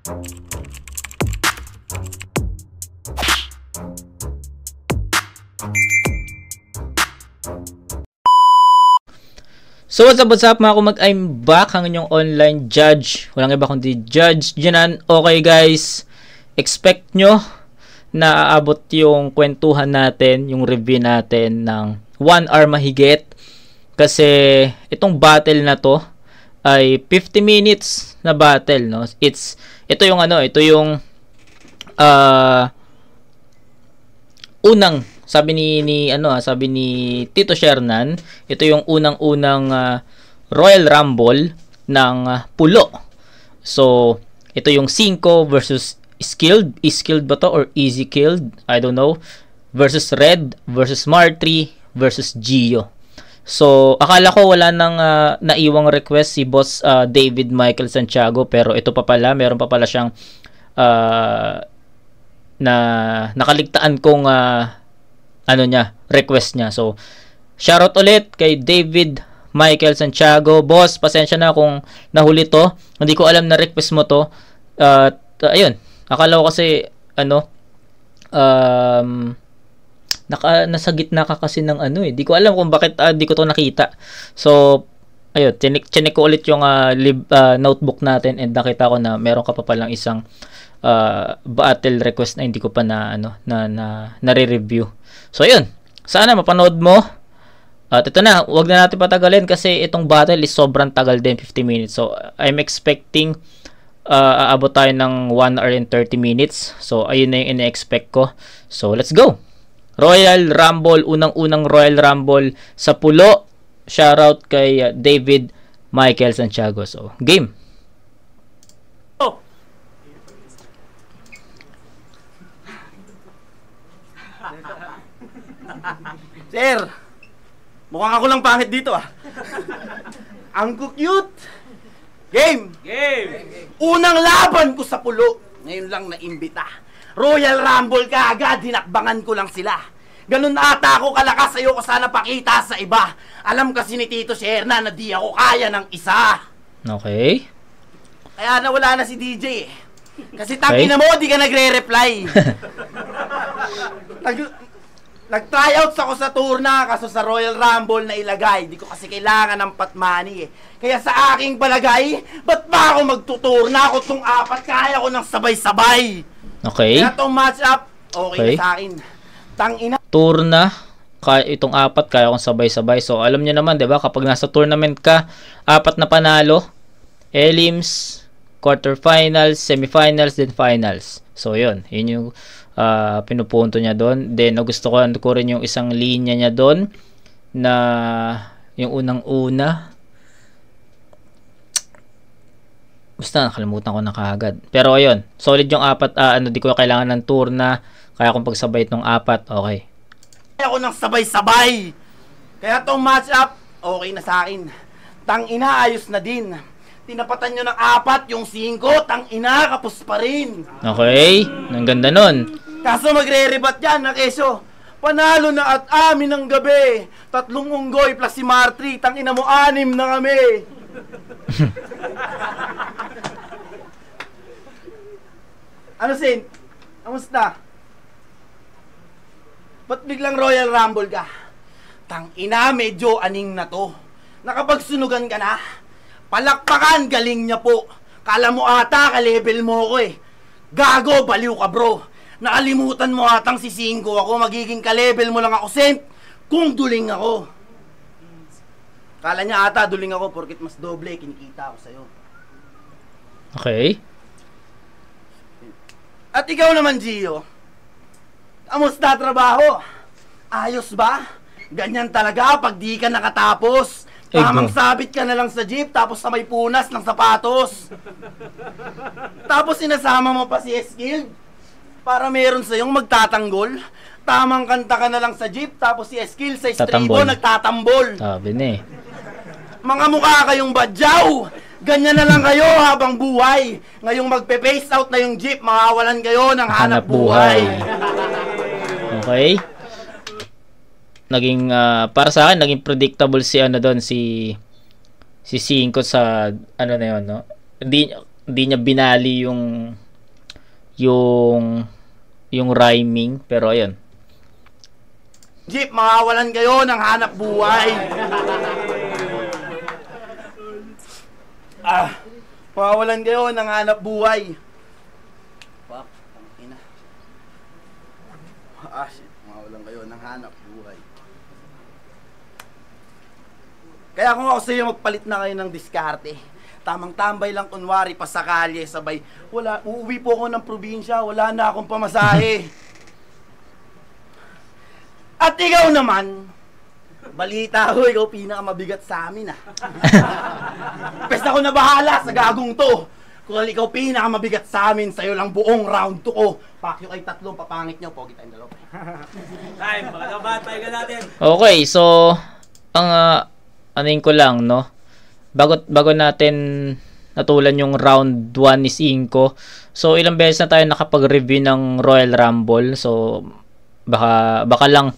So what's up mga kumag, I'm back, ang inyong online judge. Walang iba kundi Judge Janan. Okay guys, expect nyo na aabot yung kwentuhan natin, yung review natin ng 1 hour mahigit. Kasi itong battle na to ay 50 minutes na battle, no? Ito yung unang sabi ni Tito Shernan, ito yung unang-unang Royal Rumble ng pulo. So, ito yung 5 versus Skilled. Skilled ba to or Easy Killed? I don't know. Versus Red versus Martree versus Gio. So, akala ko wala nang naiwang request si Boss David Michael Santiago, pero ito pa pala, meron pa pala siyang na nakaligtaan kong request niya. So, shoutout ulit kay David Michael Santiago. Boss, pasensya na kung nahuli to. Hindi ko alam na request mo to. Ayun. Akala ko kasi nasa gitna ka kasi ng Di ko alam kung bakit di ko to nakita. So, ayun, chinek ko ulit yung notebook natin and nakita ko na meron ka pa palang isang battle request na hindi ko pa nare-review. So, ayun. Sana mapanood mo. At ito na, wag na natin patagalin kasi itong battle is sobrang tagal din, 50 minutes. So, I'm expecting aabot tayo ng 1 hour and 30 minutes. So, ayun na yung ina-expect ko. So, let's go! Royal Rumble, unang-unang Royal Rumble sa pulo. Shoutout kay David Michael Santiago. So, game! Sir, mukhang ako lang pangit dito Ang cute. Game! Unang laban ko sa pulo. Ngayon lang naimbita. Royal Rumble ka agad, hinakbangan ko lang sila. Ganun ata ako kalakas, ayoko sana pakita sa iba. Alam kasi ni Tito Shernan na di ako kaya ng isa. Okay. Kaya nawala na si DJ Kasi tangina mo, di ka nagre-reply. Nag-tryouts ako sa turna, kaso sa Royal Rumble na ilagay. Di ko kasi kailangan ng pot money Kaya sa aking palagay, ba't ba ako magtuturna? Ako tong 4, kaya ko ng sabay-sabay. Okay. Kaya tong match-up, okay na sa akin. Tangina. Turna, itong 4, kaya kong sabay-sabay. So, alam niyo naman, diba, kapag nasa tournament ka, 4 na panalo, elims, quarterfinals, semifinals, then finals. So, yun yung pinupunto niya doon. Then gusto ko rin yung isang linya niya doon na yung unang-una, basta nakalimutan ko na kaagad. Pero ayun, solid yung 4. Di ko kailangan ng turna, kaya kung pagsabay itong 4, okay. Kaya ko ng sabay-sabay. Kaya itong match-up, okay na sa akin. Tang-ina, ayos na din. Tinapatan nyo ng 4, yung 5, tang-ina, kapos pa rin. Okay, ang ganda nun. Kaso magre-rebat yan na keso. Panalo na at amin ng gabi. 3 unggoy plus si Martree. Tangina mo, 6 na kami. Ano, Saint? Kamusta? Ba't biglang Royal Rumble ka? Tangina, medyo aning na to. Nakapagsunugan ka na? Palakpakan, galing niya po. Kala mo ata, ka-level mo ko Gago, baliw ka bro. Nakalimutan mo atang si 5 ako, magiging ka-level mo lang ako, Saint, kung duling ako. Kala niya ata duling ako porkit mas doble kinikita ako sa'yo. Okay. At ikaw naman, Gio, kamusta trabaho? Ayos ba? Ganyan talaga pag di ka nakatapos. Tamang sabit ka na lang sa jeep tapos sa may punas ng sapatos. Tapos sinasama mo pa si Eskil para meron sa'yong magtatanggol. Tamang kanta ka na lang sa jeep tapos si Eskil sa estribo nagtatambol. Sabi na Mga mukha kayong badyaw. Ganyan na lang kayo habang buhay. Ngayong magpe-face out na yung jeep, mawawalan kayo ng hanap buhay. Okay. Naging para sa akin naging predictable si doon si 5 sa na 'yon, no. Hindi hindi niya binali yung rhyming, pero ayun. Jeep, mawawalan kayo ng hanap buhay. Mawawalan kayo ng hanap buhay. Fuck, ina. Shit, mawawalan kayo ng hanap buhay. Kaya kung ako sa'yo, magpalit na kayo ng diskarte. Tamang tambay lang kunwari pa sa kalye, sabay, uuwi po ako ng probinsya, wala na akong pamasahe. At ikaw naman, balita ko, ikaw pinakamabigat sa amin Pes ako na bahala sa gagong to. Kung ikaw pinakamabigat sa amin, sa'yo lang buong round 2 ko. Pakyo kay tatlong papangit nyo, pogi tayong dalawa. Time, baka ba, tayo natin. Okay, so, ang anin ko lang, no? Bago natin natulan yung round 1 ni 5. So, ilang beses na tayo nakapag-review ng Royal Rumble. So, baka lang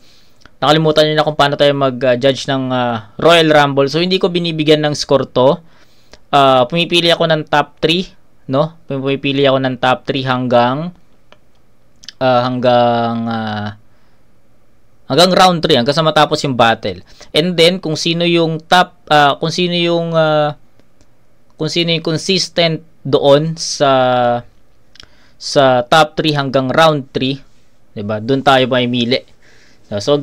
nakalimutan niyo na kung paano tayo mag-judge ng Royal Rumble. So, hindi ko binibigyan ng score to. Pumipili ako ng top 3, no? Pumipili ako ng top 3 hanggang round 3, hanggang sa matapos yung battle. And then kung sino yung kung sino yung consistent doon sa top 3 hanggang round 3, 'di ba? Doon tayo mamimili. So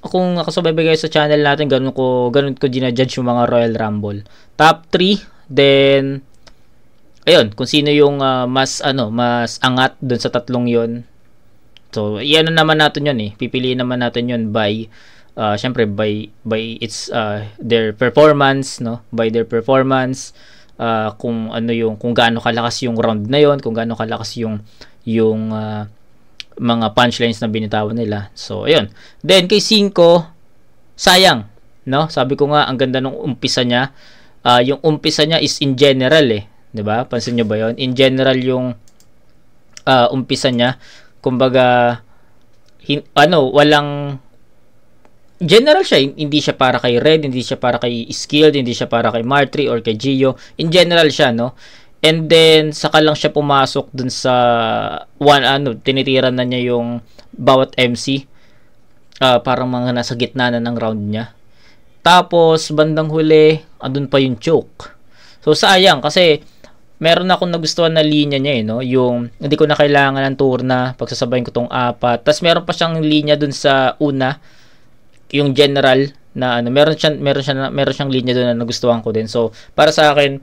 kung nakasubay kayo sa channel natin, ganun ko gina-judge yung mga Royal Rumble. Top 3, then ayun, kung sino yung mas angat doon sa tatlong 'yon. So, iyan naman natin 'yon Pipiliin naman natin 'yon by syempre by its their performance, no? By their performance, kung gaano kalakas yung round na 'yon, kung gaano kalakas yung mga punchlines na binitawan nila. So, ayun. Then kay 5, sayang, no? Sabi ko nga ang ganda ng umpisa niya. Yung umpisa niya is in general 'di ba? Pansin niyo ba 'yon? In general yung umpisa niya. Kumbaga walang general siya, hindi siya para kay Red, hindi siya para kay Skilled, hindi siya para kay Martry or kay Gio. In general siya, no? And then saka lang siya pumasok dun sa tinitiran na niya yung bawat MC. Parang mga nasa gitna na ng round niya. Tapos bandang huli, andun pa yung choke. So sayang kasi meron akong nagustuhan na linya niya no? Yung hindi ko na kailangan ng turna, pagsasabayin ko tong 4. Tapos meron pa siyang linya dun sa una, yung general na meron siyang linya doon na nagustuhan ko din. So para sa akin,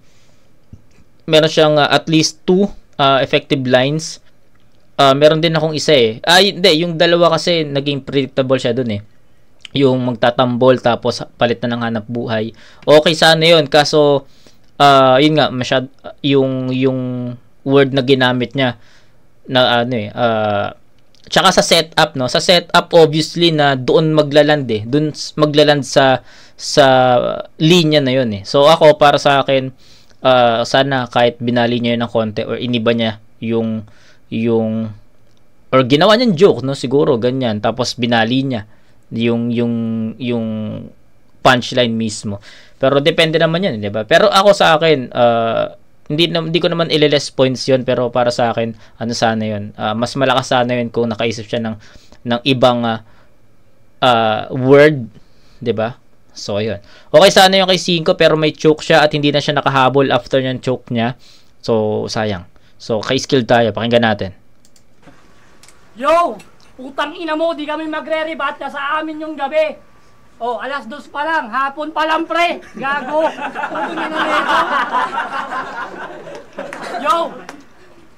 meron siyang at least 2 effective lines. Meron din akong isa hindi, yung dalawa kasi naging predictable siya doon yung magtatambol tapos palit na ng hanap buhay. Okay sana yun, kaso yun nga, yung word na ginamit niya na tsaka sa setup, no? Sa setup obviously na doon maglaland doon maglaland sa linya na yun So ako, para sa akin, sana kahit binali niya yun ng konti or iniba niya yung or ginawa niyang joke, no? Siguro ganyan, tapos binali niya yung punchline mismo. Pero depende naman yan, di ba? Pero ako sa akin, hindi ko naman ililess points yun, pero para sa akin, sana yun. Mas malakas sana yun kung nakaisip siya ng ibang word, di ba? So, ayun. Okay, sana yung kay 5, pero may choke siya at hindi na siya nakahabol after yung choke niya. So, sayang. So, kay Skill tayo. Pakinggan natin. Yo! Putang ina mo, di kami magre-rebat na sa amin yung gabi. Oh, 2:00 pa lang, hapon pa lang, pre. Gago. Puto na nito. Yo!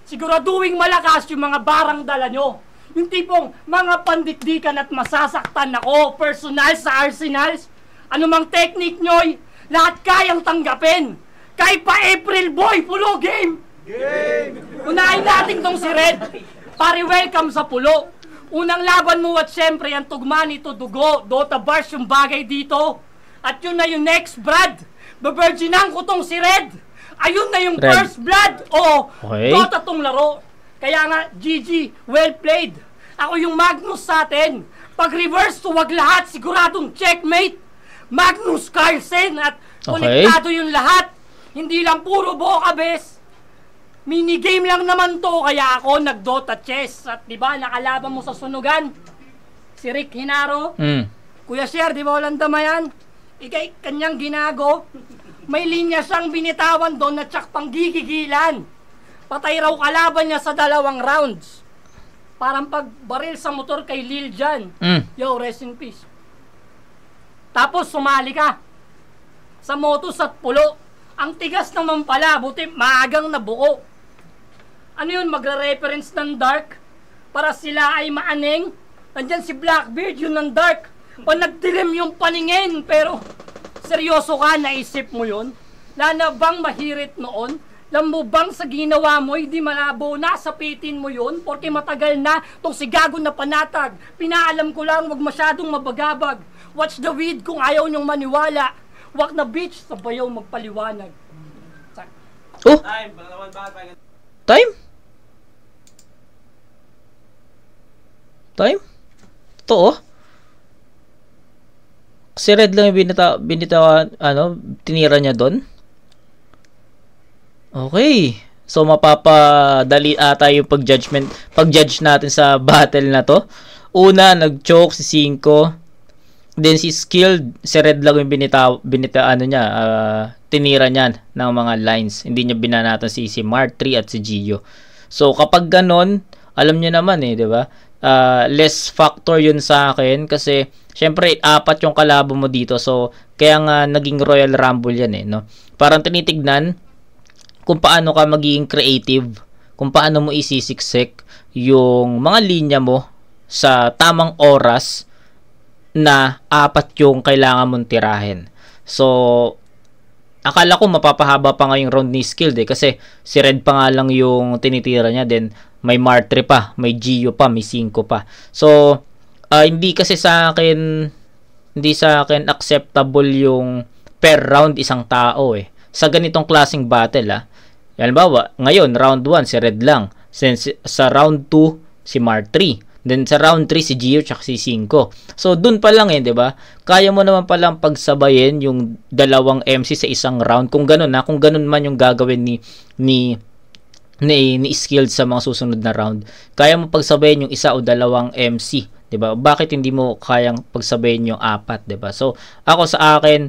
Siguraduhin malakas yung mga barang dala nyo. Yung tipong mga pandikdikan at masasaktan ako, personal sa arsenals. Anumang technique nyo'y, lahat kayang tanggapin. Kahit pa April Boy, pulo game! Game! Unahin natin tong si Red. Pare, welcome sa pulo. Unang laban mo at syempre ang tugma nito dugo, Dota Bars yung bagay dito. At yun na yung next, Brad. Baberginan ko tong si Red. Ayun na yung Red. first blood. Oo, Okay. Dota tong laro. Kaya nga, GG, well played. Ako yung Magnus sa atin. Pag reverse to wag lahat, siguradong checkmate. Magnus Carlsen at konektado yung lahat. Hindi lang puro boka, bes. Minigame lang naman to, kaya ako nag-Dota chess. At di ba, nakalaban mo sa sunugan, si Rick Hinaro, Kuya Sher, di ba walang damayan? Ikay, kanyang ginago, may linya siyang binitawan doon na tsak pang gigigilan. Patay raw kalaban niya sa 2 rounds. Parang pagbaril sa motor kay Lil Jon. Yo, rest in peace. Tapos sumali ka sa motos at pulo. Ang tigas naman pala, buti maagang nabuo. Ano yun, magre-reference ng dark? Para sila ay maaneng? Nandyan si Blackbeard, yun ng dark. O nagdilim yung paningin, pero seryoso ka, naisip mo yun? Lana bang mahirit noon? Alam mo bang sa ginawa mo, hindi malabo na, sapitin mo yun? Porque matagal na, tong si Gago na panatag. Pinaalam ko lang, wag masyadong mabagabag. Watch the weed kung ayaw nyong maniwala. Wag na bitch, sabayaw magpaliwanag. Oh! Time, pangalawang bagay. Time? Time? Totoo? Si Red lang yung binitawan, tinira niya doon? Okay. So, mapapadali ata yung pag-judge natin sa battle na to. Una, nag-choke si 5. Then si Skilled, si Red lang yung tinira niya ng mga lines. Hindi niya binanatan si Mark 3 at si Gio. So kapag ganon, alam niyo naman di ba? Less factor yun sa akin kasi syempre 4 yung kalaban mo dito. So kaya nga naging Royal Rumble yan no. Parang tinitignan kung paano ka magiging creative, kung paano mo isisiksik yung mga linya mo sa tamang oras na 4 yung kailangan mong tirahin. So, akala ko mapapahaba pa nga yung round ni Skilled kasi si Red pa nga lang yung tinitira niya, then may Martre pa, may Gio pa, may 5 pa. So, hindi sa akin acceptable yung per round isang tao sa ganitong klaseng battle halimbawa, ngayon round 1 si Red lang, since sa round 2 si Mark 3. Then sa round 3 si Gio tsaka si 5. So dun pa lang 'di ba? Kaya mo naman palang pagsabayin yung 2 MC sa isang round kung ganun kung ganun man yung gagawin ni Skilled sa mga susunod na round. Kaya mo pagsabayin yung 1 o 2 MC, 'di ba? Bakit hindi mo kayang pagsabayin yung 4, 'di ba? So ako sa akin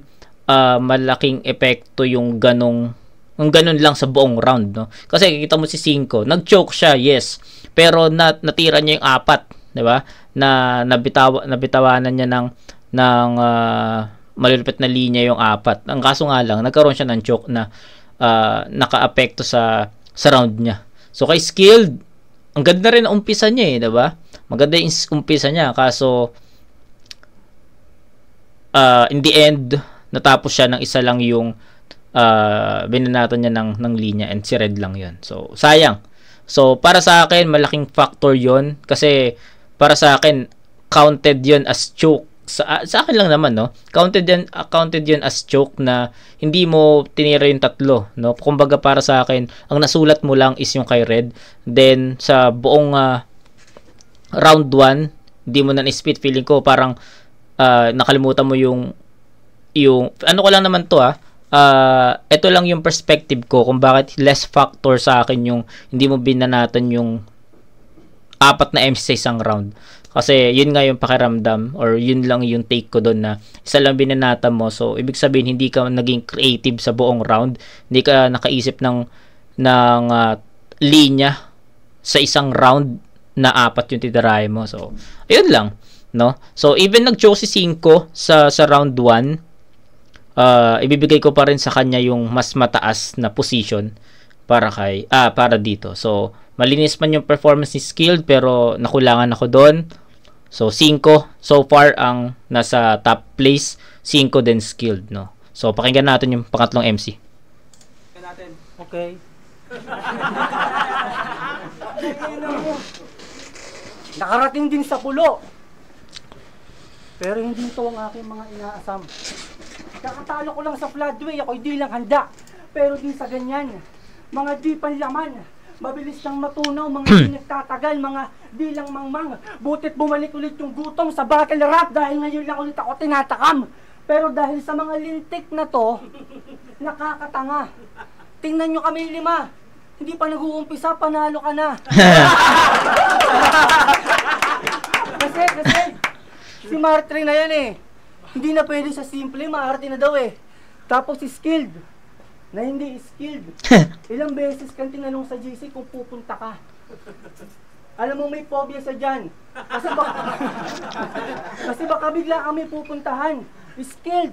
malaking epekto yung ganun lang sa buong round, no? Kasi kikita mo si 5, nag-choke siya, yes. Pero natira niya yung 4, 'di ba? Nabitawanan niya ng malulupit na linya yung 4. Ang kaso nga lang, nagkaroon siya ng choke na nakaapekto sa round niya. So kay Skilled, ang ganda rin ang umpisa niya 'di ba? Maganda yung umpisa niya, kaso in the end natapos siya ng isa lang yung binanatan niya ng linya, and si Red lang yun. So sayang. So para sa akin malaking factor yon kasi para sa akin counted yon as choke. Sa akin lang naman counted yun as choke na hindi mo tinira yung 3 no. Kumbaga para sa akin ang nasulat mo lang is yung kay Red, then sa buong round 1 hindi mo na split. Feeling ko parang nakalimutan mo yung ano ko lang naman to ito lang yung perspective ko kung bakit less factor sa akin yung hindi mo binanatan yung 4 na MC sa isang round. Kasi yun nga yung pakiramdam, or yun lang yung take ko doon na isa lang binanatan mo. So ibig sabihin hindi ka naging creative sa buong round, hindi ka nakaisip ng linya sa isang round na 4 yung titirahin mo. So ayun lang, no? So even nag-choke si 5 sa round 1, ibibigay ko pa rin sa kanya yung mas mataas na position para dito. So malinis man yung performance ni Skilled, pero nakulangan ako doon. So 5 so far ang nasa top place, 5 then Skilled, no. So pakinggan natin yung pangatlong MC. Okay. Nakarating din sa pulo. Pero hindi ito ang aking mga inaasam. Kakatalo ko lang sa floodway, ako hindi lang handa. Pero di sa ganyan, mga di panlaman, mabilis siyang matunaw, mga di nagtatagal, mga di lang mangmang. Butit bumalik ulit yung gutom sa battle rap dahil ngayon lang ulit ako tinatakam. Pero dahil sa mga lintik na to, nakakatanga. Tingnan nyo kami 5. hindi pa nag-uumpisa, panalo ka na. kasi, si Martre na yan eh. Hindi na pwede sa simple, maarte na daw eh. Tapos skilled, na hindi skilled. Ilang beses kang tinanong sa GC kung pupunta ka. Alam mo may phobia sa dyan. Kasi baka bigla kami pupuntahan. Skilled.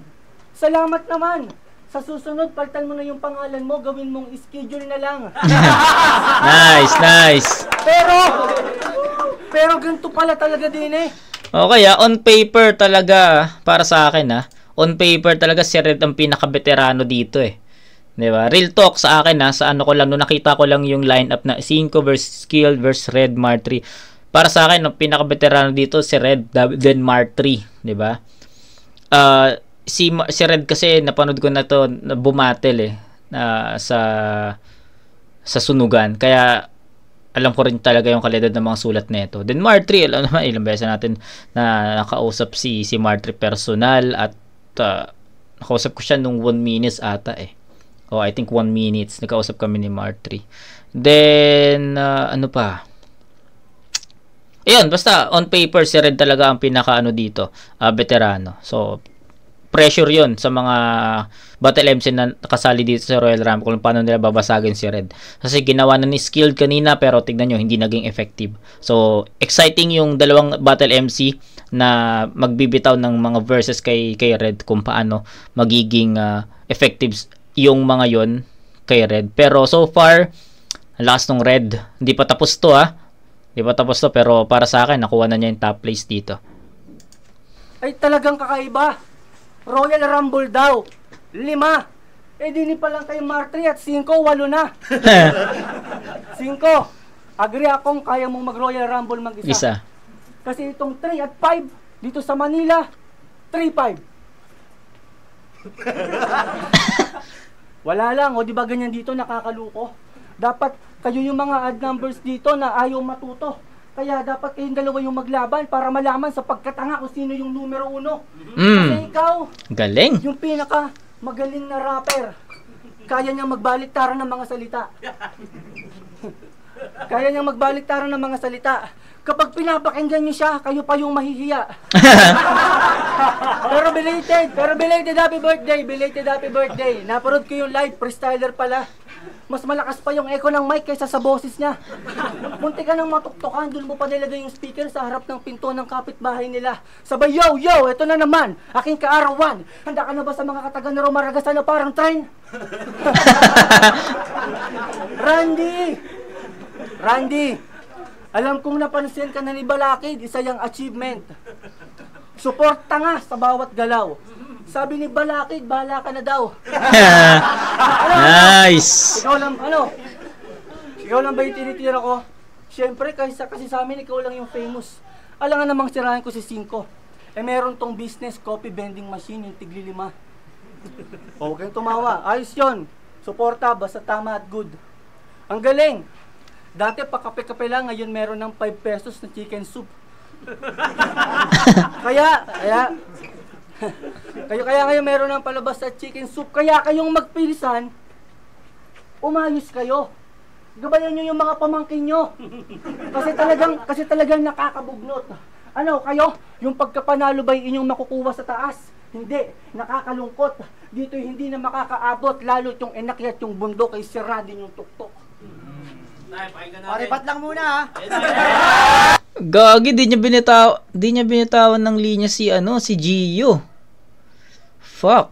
Salamat naman. Sa susunod, paltan mo na yung pangalan mo, gawin mong schedule na lang. Nice. Pero ganito pala talaga din eh. Okay on paper talaga, para sa akin on paper talaga si Red ang pinaka-veterano dito eh. 'Di ba? Real talk sa akin sa ano ko lang, no, nakita ko lang yung lineup na 5 versus Skilled versus Red Martre. Para sa akin, ang pinaka-veterano dito si Red, then Martre, 'di ba? Si Red kasi napanood ko na to, na bumatel sa sunugan. Kaya alam ko rin talaga yung kalidad ng mga sulat nito. Then Martre, alam naman, ilang beses natin na nakausap si Martre personal at nakausap ko siya nung 1 minutes ata eh. I think 1 minutes nakausap kami ni Martre. Then ano pa? Ayun, basta on paper si Red talaga ang pinaka dito, veterano. So pressure yon sa mga Battle MC na nakasali dito sa Royal Rumble kung paano nila babasagin si Red. Kasi ginawa na ni Skilled kanina pero tignan nyo, hindi naging effective. So, exciting yung dalawang Battle MC na magbibitaw ng mga verses kay Red kung paano magiging effective yung mga yon kay Red. Pero so far, last ng Red. Hindi pa tapos to Hindi pa tapos to pero para sa akin, nakuha na niya yung top place dito. Ay talagang kakaiba. Royal Rumble daw. 5. Di pa lang kay Martre at 5, 8 na. 5. Agree akong kaya mong mag-Royal Rumble mag-isa. Kasi itong 3 at 5 dito sa Manila, 3-5. Wala lang, di ba ganyan dito, nakakaluko? Dapat kayo yung mga odd numbers dito na ayaw matuto. Kaya dapat kayong dalawa yung maglaban para malaman sa pagkatanga kung sino yung numero 1. Kasi ikaw, galing. Yung pinaka magaling na rapper. Kaya niyang magbaliktaran ng mga salita. Kaya niyang magbaliktaran ng mga salita. Kapag pinapakinggan niyo siya, kayo pa yung mahihiya. Pero belated happy birthday. Naparod ko yung live, freestyler pala. Mas malakas pa yung echo ng mic kaysa sa boses niya. Munti ka nang matuktokan, dun mo pa nilagay yung speaker sa harap ng pinto ng kapitbahay nila. Sabay, yo, eto na naman, aking kaarawan. Handa ka na ba sa mga kataga na rumaragasan na parang train? Randy, alam kong napansin ka na ni Balakid, isa yung achievement. Suporta nga sa bawat galaw. Sabi ni Balakid, bahala ka na daw. Nice. Ikaw lang ba yung tinitira ko? Siyempre, kasi sa amin, ikaw lang yung famous. Alam nga namang sirahan ko si 5. Meron tong business coffee vending machine, yung tigli 5. Huwag kayong tumawa. Ayos yun. Suporta, basta tama at good. Ang galing. Dati pakape-kape lang, ngayon meron ng 5 pesos na chicken soup. Kaya ngayon meron ng palabas sa chicken soup. Kaya kayong magpilisan, umayos kayo. Gabayan nyo yung mga pamangkin nyo. Kasi talagang nakakabugnot. Ano kayo? Yung pagkapanalo ba'y inyong makukuha sa taas? Hindi. Nakakalungkot. Dito hindi na makakaabot. Lalo yung inakyat yung bundok ay sira din yung tuktok. Paripat lang muna Gagi, di niya binitawan ng linya si Gio. Fuck.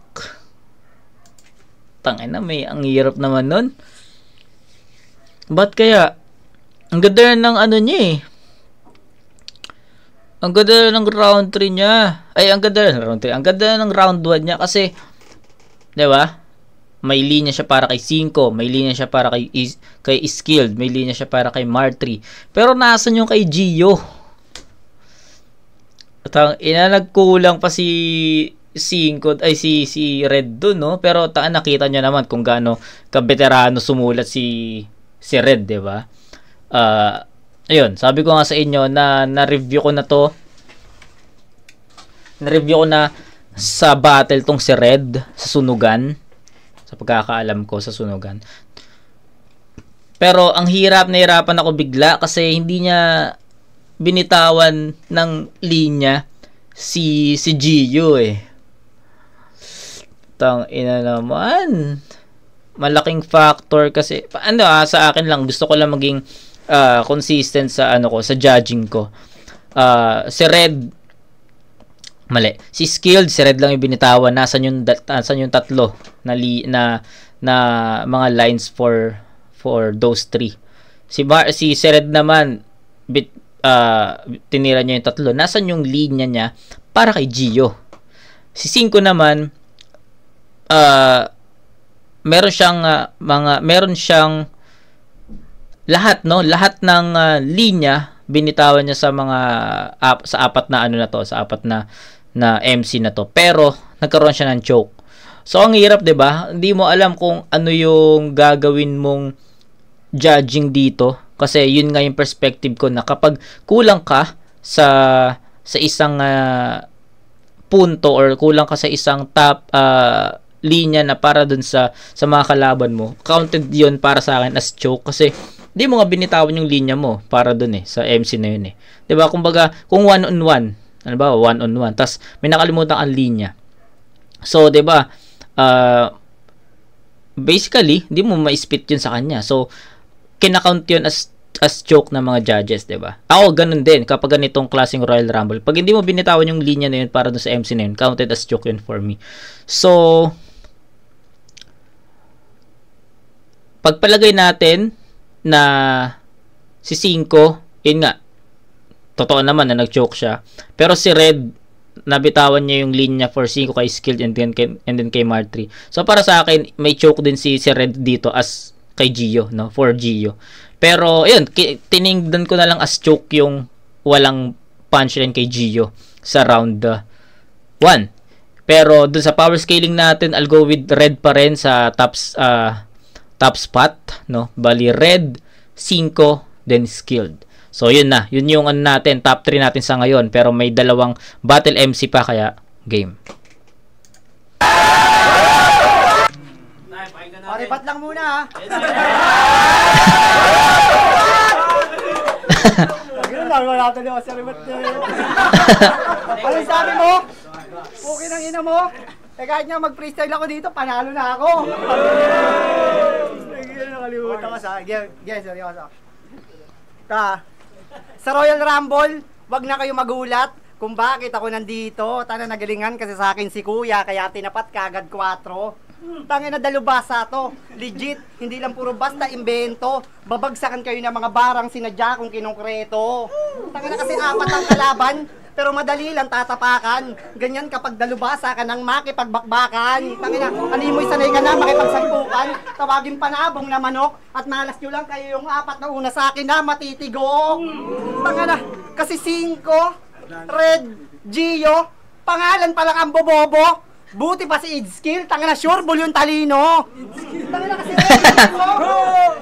Tangina, ang hirap naman nun. Ba't kaya? Ang ganda ng niya eh. Ang ganda ng round 3 niya. Ay, ang ganda ng round 3. Ang ganda ng round 1 niya kasi, di ba? May linya siya para kay 5, may linya siya para kay Skilled, may linya siya para kay Martre. Pero nasan yung kay Gio? At nagkulang pa si Red doon, no? Pero nakita niyo naman kung gaano ka-veterano sumulat si Red, 'di ba? Ayun, sabi ko nga sa inyo na na-review ko na to. Na-review ko na sa battle tong si Red sa sunugan. Sa pagkakaalam ko sa sunugan. Pero ang nahirapan ako bigla kasi hindi niya binitawan ng linya si Gio eh. Tang ina naman. Malaking factor kasi sa akin lang gusto ko lang maging consistent sa sa judging ko. Si Red mali. Si Skilled, si Red lang yung binitawan. Nasaan yung tatlo na mga lines for those three. Si Red naman tinira niya yung tatlo. Nasaan yung linya niya para kay Gio? Si 5 naman meron siyang lahat ng linya binitawan niya sa sa apat na sa apat na MC na to. Pero nagkaroon siya ng choke. So ang hirap, 'di ba? Hindi mo alam kung ano yung gagawin mong judging dito kasi yun nga yung perspective ko na kapag kulang ka sa isang punto or kulang ka sa isang top linya na para dun sa mga kalaban mo, counted yun para sa akin as choke kasi di mo nga binitawan yung linya mo para dun sa MC na yun 'di ba? Kumbaga kung one on one tas may nakalimutan ang linya, so 'di ba, basically di mo ma-spit yun sa kanya, so kinakount yun as choke ng mga judges, 'di ba? Ako ganun din kapag ganitong klaseng Royal Rumble, pag hindi mo binitawan yung linya na yun para dun sa MC na yun, counted as choke yun for me. So pagpalagay natin na si 5, yun nga, totoo naman na nag-choke siya. Pero si Red, nabitawan niya yung linya for 5 kay Skilled and then kay Martry. So para sa akin, may choke din si Red dito as kay Gio, no? For Gio. Pero, yun, tiningdan ko na lang as choke yung walang punchline kay Gio sa round 1. Pero dun sa power scaling natin, I'll go with Red pa rin sa top spot, no? Bali Red, 5, then Skilled. So yun na, yun yung natin, top 3 natin sa ngayon, pero may dalawang battle MC pa, kaya game. Paripat lang muna ha. Ganun lang, wala natin yung saribat nyo. Ano sabi mo? Okay ng ina mo? Kahit nga mag-freestyle ako dito, panalo na ako. Nakalimutan ka sa akin. Yes, seryoso. Sa Royal Rumble, wag na kayo magulat kung bakit ako nandito. Tana nagalingan kasi sa akin si Kuya, kaya tinapat kagad 4. Tangin na dalubasa to. Legit, hindi lang puro basta imbento. Babagsakan kayo ng mga barang sinadya kung kinongkreto. Tangin na kasi 4 ang kalaban, pero madali lang tatapakan. Ganyan kapag dalubasa ka ng makipagbakbakan. Tangin na, animoy sanay ka na makipagsalpukan. Tawagin panabong na manok. At malas nyo lang kayo yung 4 na una sa akin na matitigo. Tangin na, kasi 5, Red, Gio, pangalan pa lang ang bobobo. Buti pa si Idskill, tanga na sure ball yung talino. Tanga na kasi red name mo.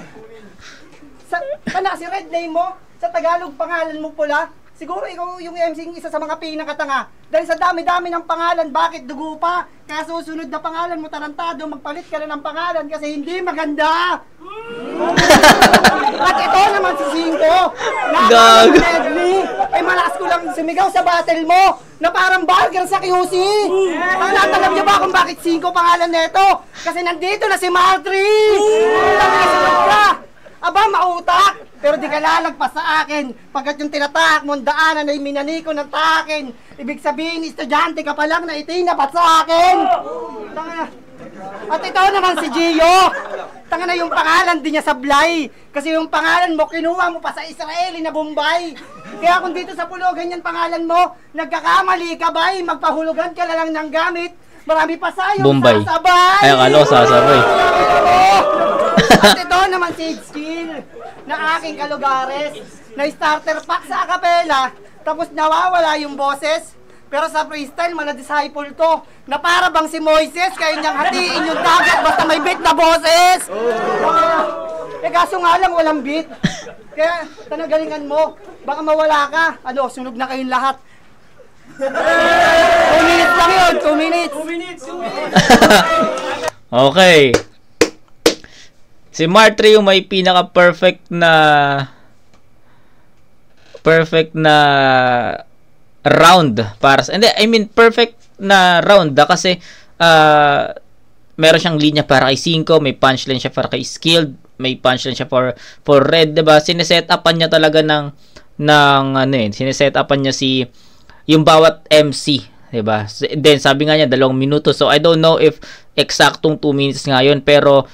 Tanga kasi red name mo. Sa Tagalog pangalan mo pula. Siguro ikaw yung MC isa sa mga pinakatanga. Dahil sa dami-dami ng pangalan, bakit dugo pa? Kaya susunod na pangalan mo tarantado, magpalit ka na ng pangalan kasi hindi maganda. At ito naman si 5. Gag. Ay malakas ko lang sumigaw sa battle mo na parang burger sa QC. Alam niyo ba kung bakit 5 pangalan nito? Kasi nandito na si Martry. Aba, mautak! Pero di ka lalagpas sa akin pagkat yung tinatahak mong daanan ay minaniko ng takin. Ibig sabihin, estudyante ka pa lang na itinapat sa akin. At ito naman si Gio. Tanga na yung pangalan din niya sablay. Kasi yung pangalan mo, kinuha mo pa sa Israeli na Bombay. Kaya kung dito sa Pulo, ganyan pangalan mo, nagkakamali ka ba'y? Magpahulugan ka na lang ng gamit. Marami pa sayong Bombay. Sasabay. Ay, akala ko sasabay. At ito naman si Skill na aking kalugares na starter pack sa acapella. Tapos nawawala yung boses. Pero sa freestyle, mana-disciple to na para bang si Moises, kaya niyang hatiin yung dagat basta may beat na boses. Kaso nga lang walang beat. Kaya tanagalingan mo, baka mawala ka. Ano, sunog na kayong lahat. 2 minutes lang yun, 2 minutes. Okay. Si Martre yung may pinaka-perfect na round para sa, hindi, I mean perfect na round kasi meron siyang linya para kay 5, may punchline siya para kay Skilled, may punchline siya for Red, 'di ba? Sineset-upan niya talaga ng sineset-upan niya yung bawat MC, 'di ba? Then sabi nga niya 2 minuto. So I don't know if eksaktong 2 minutes nga 'yon, pero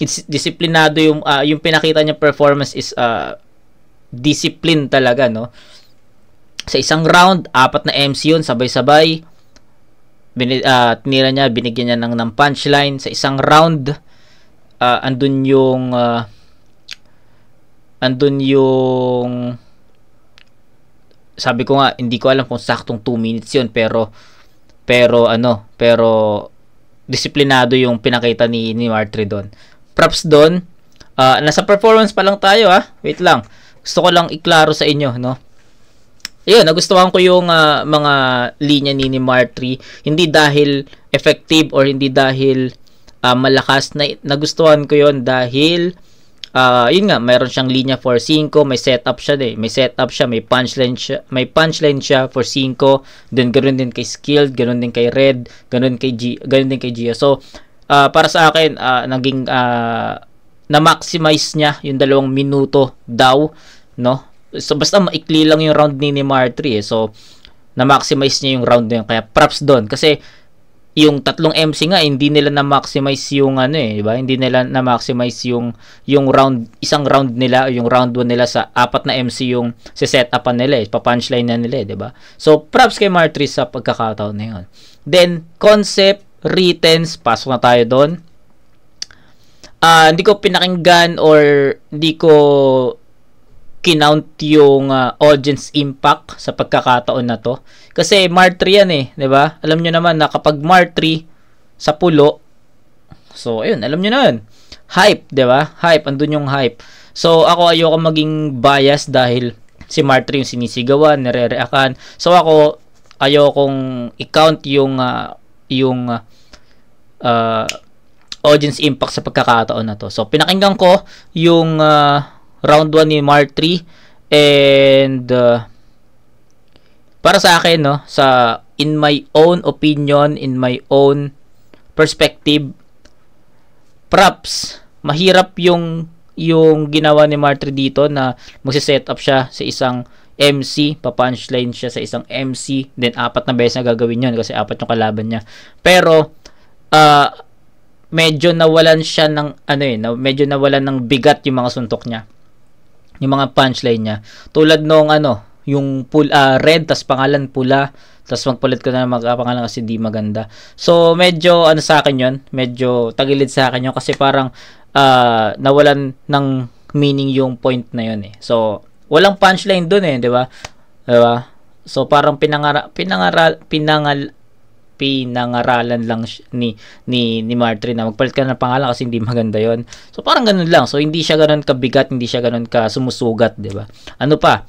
it's disiplinado yung pinakita niya performance is discipline talaga, no? Sa isang round, 4 na MC yun, sabay-sabay. Tinira niya, binigyan niya ng punchline. Sa isang round, andun yung sabi ko nga, hindi ko alam kung saktong 2 minutes yun, pero disiplinado yung pinakita ni Martre doon. Props doon. Nasa performance pa lang tayo, wait lang. Gusto ko lang iklaro sa inyo, no? Ayun, nagustuhan ko yung mga linya ni Martre. Hindi dahil effective or hindi dahil malakas. Nagustuhan ko yun dahil yun nga, mayroon siyang linya for 5, may setup siya, may punchline siya for 5. Then ganoon din kay Skilled, ganoon din kay Red, ganoon din kay Gio. So para sa akin, naging na-maximize niya yung 2 minuto daw, no? So basta maikli lang yung round ni Martre, so na-maximize niya yung round na yun. Kaya props doon kasi yung 3 MC nga hindi nila na-maximize yung di ba? Hindi nila na-maximize yung round, isang round nila, yung round 1 nila sa 4 na MC yung se-setupan nila, pa-punchline na nila, di ba? So props kay Martre sa pagkakataon na yun. Then concept, writtens, pasok na tayo doon. Hindi ko pinakinggan or hindi ko kinount yung audience impact sa pagkakataon na to. Kasi Martre yan 'di ba? Alam nyo naman na kapag Martre sa pulo, so ayun, alam nyo na yun. Hype, 'di ba? Hype, andun yung hype. So ako ayoko maging bias dahil si Martre yung sinisigawan, nire-reactan. So ako ayokong i-count yung audience impact sa pagkakataon na to. So pinakinggan ko yung round 1 ni Martre, and para sa akin, no, in my own opinion, in my own perspective, props. Mahirap yung ginawa ni Martre dito na magse-set up siya sa isang MC, pa-punchline siya sa isang MC, then 4 na beses na gagawin yun kasi 4 yung kalaban niya. Pero medyo nawalan siya ng medyo nawalan ng bigat yung mga suntok niya, yung mga punchline niya. Tulad nung yung red tas pangalan pula, tas magpalit ko na magpangalan kasi di maganda. So medyo sa akin yun, medyo tagilid sa akin yun kasi parang nawalan ng meaning yung point na yun So walang punchline dun di ba? Diba? So parang pinangaralan lang ni Martre na magpalit ka ng pangalan kasi hindi maganda yon. So parang ganun lang. So hindi siya ganun kabigat, hindi siya ganun ka sumusugat, 'di ba? Ano pa?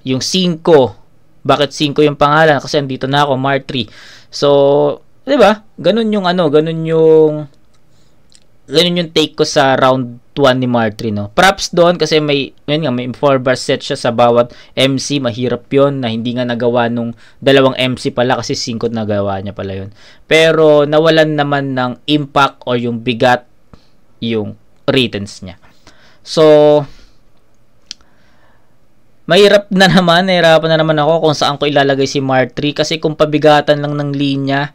Yung 5. Bakit 5 yung pangalan? Kasi andito na ako, Martre. So, 'di ba? Ganun yung take ko sa round 1 ni Martre, no. Props doon kasi may 4-bar set siya sa bawat MC. Mahirap yon na hindi nga nagawa nung 2 MC pala kasi 5 nagawa niya pala yon. Pero nawalan naman ng impact o yung bigat yung writtens niya. So nahirapan na naman ako kung saan ko ilalagay si Martre kasi kung pabigatan lang ng linya,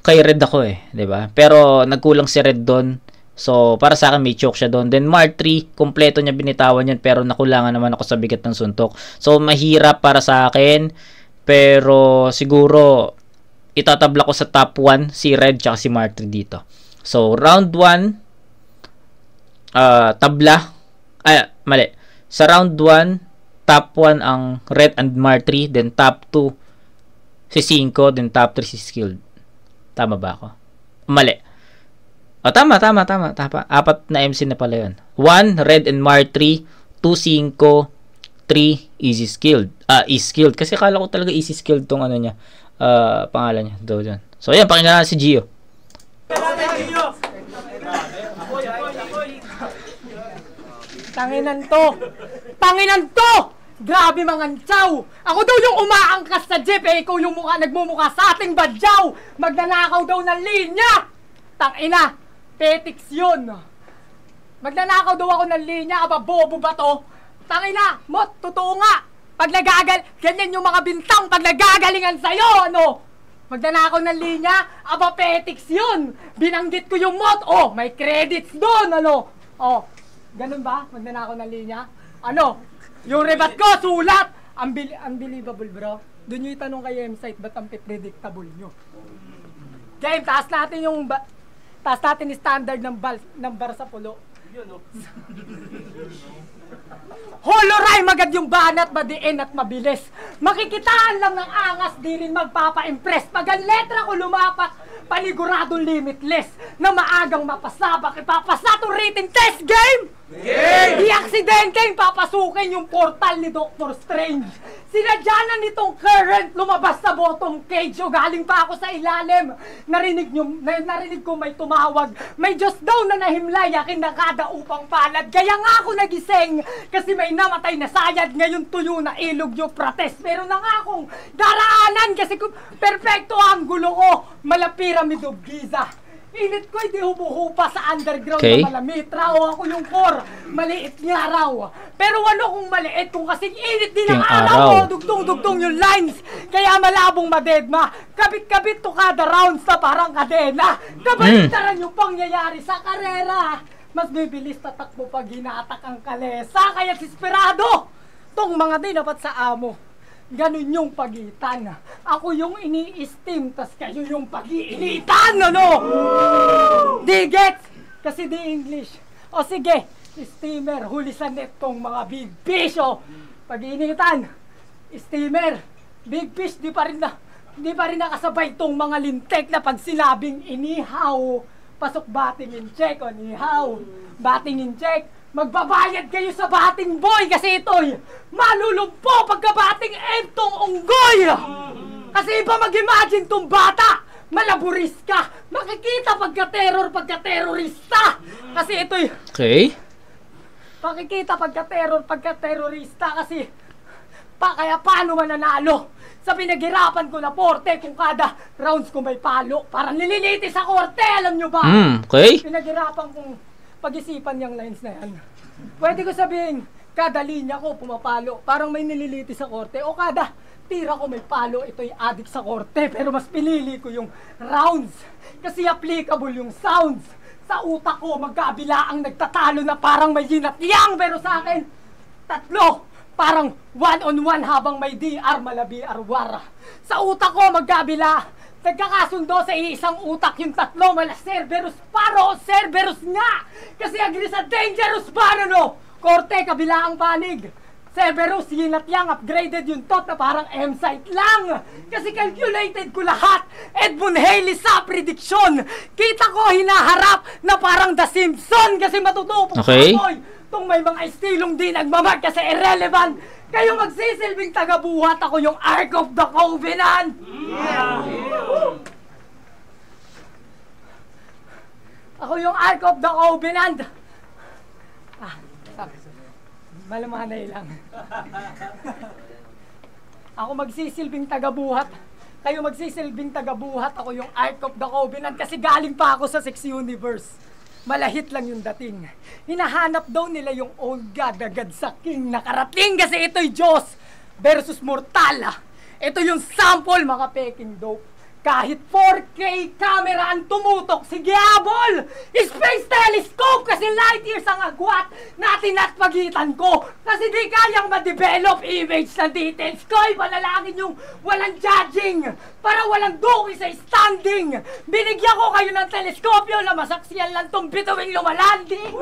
kay Red ako 'di ba? Pero nagkulang si Red doon. So, para sa akin, may choke siya doon. Then, Martre, kompleto niya binitawan yun, pero nakulangan naman ako sa bigat ng suntok. So, mahirap para sa akin, pero siguro, itatabla ko sa top 1 si Red tsaka si Martre dito. So, round 1, mali. Sa round 1, top 1 ang Red and Martre, then top 2 si 5, then top 3 si Skilled. Tama ba ako? Mali. Tama. 4 na MC na pala yun. 1, Red and Martre. 2, 5. 3, Easy Skilled. Easy Skilled. Kasi kala ko talaga Easy Skilled tong niya. Pangalan niya. So, yan. Pakinggan natin si Gio. Tanginan to! Tanginan to! Grabe mga tsaw! Ako daw yung umaangkas sa jeep eh, ikaw yung nagmumukha sa ating badyaw! Magnanakaw daw ng linya! Tangina! Petiks yun! Magnanakaw daw ako ng linya, aba bobo ba to? Tangina! Mot, totoo nga! Pag ganyan yung mga bintang pag nagagalingan sa'yo, ano? Magnanakaw ng linya, aba petiks yun! Binanggit ko yung mot, oh, may credits doon, ano? Oh, ganun ba? Magnanakaw ng linya? Ano? Yung rebat ko, sulat! Unbelievable, bro. Doon nyo itanong kay M-Site, ba't ang predictable nyo? Game, taas natin yung standard ng bar sa pulo. Holoray, magad yung banat, madiin at mabilis. Makikitaan lang ng angas, di rin magpapa-impress. Pag ang letra ko lumapat, paniguradong limitless. Na maagang mapasabak, ipapasa itong written test game! Di aksidente papasukin yung portal ni Doctor Strange. Sinadya na nitong current lumabas sa bottom cage o galing pa ako sa ilalim. Narinig ko may tumawag. May Diyos daw na nahimlay akin na kada upang palad. Kaya nga ako nagising kasi may namatay na sayad. Ngayon tuyo na ilog yung protest. Meron na nga akong daraanan kasi perfecto ang gulo ko. Mala Pyramid of Giza. Init ko, hindi humuhupa sa underground na malamitra o ako yung core. Maliit nga raw. Pero walo kung maliit kung kasing init din ang araw. Dugtong-dugtong yung lines. Kaya malabong madedma. Kabit-kabit to kada rounds na parang kadena. Kabaliktaran yung pangyayari sa karera. Mas bibilis tatakbo pag hinatak ang kalesa. Kaya desperado. Tong mga di dapat sa amo. Ganun yung pagitan. Ako yung ini-esteem, tas kayo yung pag-iinitan, ano? Di gets? Kasi di English. O sige, steamer, hulisan netong mga big fish, o. Pag-iinitan, steamer, big fish, di pa rin nakasabay tong mga lintek na pag sinabing inihaw. Pasok batting in check, o nihaw. Batting in check. Magbabayad kayo sa bating boy kasi ito'y malulumpo pagkabating entong unggoy! Kasi iba mag-imagine tong bata, malaburis ka, makikita pagka-terrorista! Kasi ito'y... Okay. Makikita pagka-terrorista kasi... Kaya paano mananalo? Sa pinaghirapan ko na porte kung kada rounds ko may palo, parang nililiti sa korte, alam nyo ba? Okay. Pinaghirapan kong pag-isipan yung lines na yan. Pwede ko sabihin, kada linya ko pumapalo, parang may nililiti sa korte, o kada tira ko may palo, ito'y adik sa korte, pero mas pinili ko yung rounds, kasi applicable yung sounds. Sa utak ko, magkabila ang nagtatalo na parang may yinatyang, pero sa akin, tatlo, parang one-on-one habang may DR, malabi, arwara. Sa utak ko, magkabila, nagkakasundo sa iisang utak yung tatlo, mala Cerberus paro o Cerberus nga! Kasi agree sa dangerous paro, no? Korte, kabila ang panig. Cerberus, yinatyang, upgraded yung tot na parang M-Site lang. Kasi calculated ko lahat. Edmund Haley sa prediction. Kita ko hinaharap na parang The Simpson kasi matutupong kapoy. Tung may mga estilong di nagmamag kasi irrelevant. Kayo magsisilbing tagabuhat, ako yung Ark of the Covenant! Ako yung Ark of the Covenant! Malamanay lang. Ako magsisilbing tagabuhat. Kayo magsisilbing tagabuhat, ako yung Ark of the Covenant kasi galing pa ako sa Sex Universe. Malahit lang yung dating. Hinahanap daw nila yung old god agad sa king nakarating kasi ito'y Diyos versus mortal. Ito yung sample, mga peking dope. Kahit 4K camera ang tumutok, sige habol! Space telescope kasi light years ang agwat natin at pagitan ko. Kasi di kayang ma-develop image na details ko. Ipalalangin yung walang judging para walang duki sa standing. Binigyan ko kayo ng teleskopyo na masaksiyan lang tong bituing lumalanding.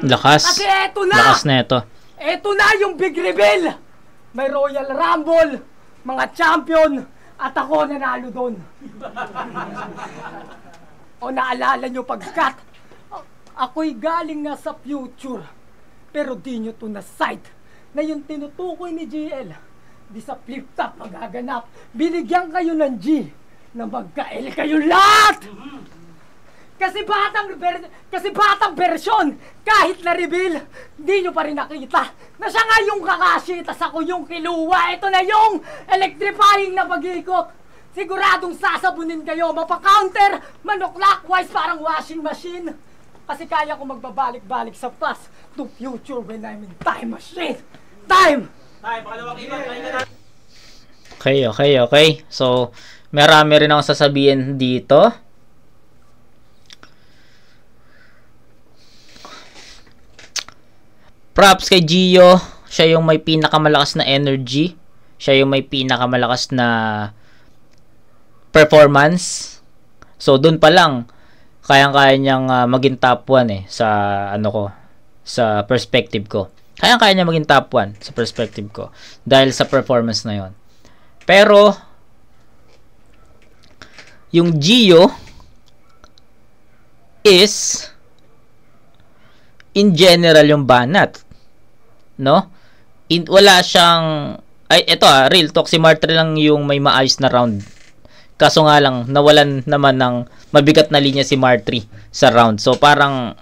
Lakas. Kasi eto na. Lakas na ito. Eto na yung big reveal. May Royal Rumble, mga champion, at ako nanalo doon. O naalala nyo pagkat ako'y galing na sa future, pero di nyo to na-sight na yung tinutukoy ni GL di sa flip-top magaganap. Binigyan kayo ng G na magka-L kayo lahat! Kasi batang bersyon, kahit na-reveal, di nyo pa rin nakita na siya nga yung Kakashi, tas ako yung Killua. Ito na yung electrifying na pag-ikot. Siguradong sasabunin kayo, mapa-counter, mano-clockwise parang washing machine. Kasi kaya ko magbabalik-balik sa past to future when I'm in time machine. Time! Tay, pakalawang iba. Tayo ka na. Okay. So, marami rin akong sasabihin dito. Props kay Gio. Siya yung may pinakamalakas na energy. Siya yung may pinakamalakas na performance. So, dun pa lang, kayang-kaya niyang maging top 1 sa sa perspective ko. Kayang-kaya niya maging top 1 sa perspective ko dahil sa performance na yon. Pero yung Gio is in general yung banat, no? Wala siyang real talk, si Martre lang yung may maayos na round. Kaso nga lang, nawalan naman ng mabigat na linya si Martre sa round. So, parang,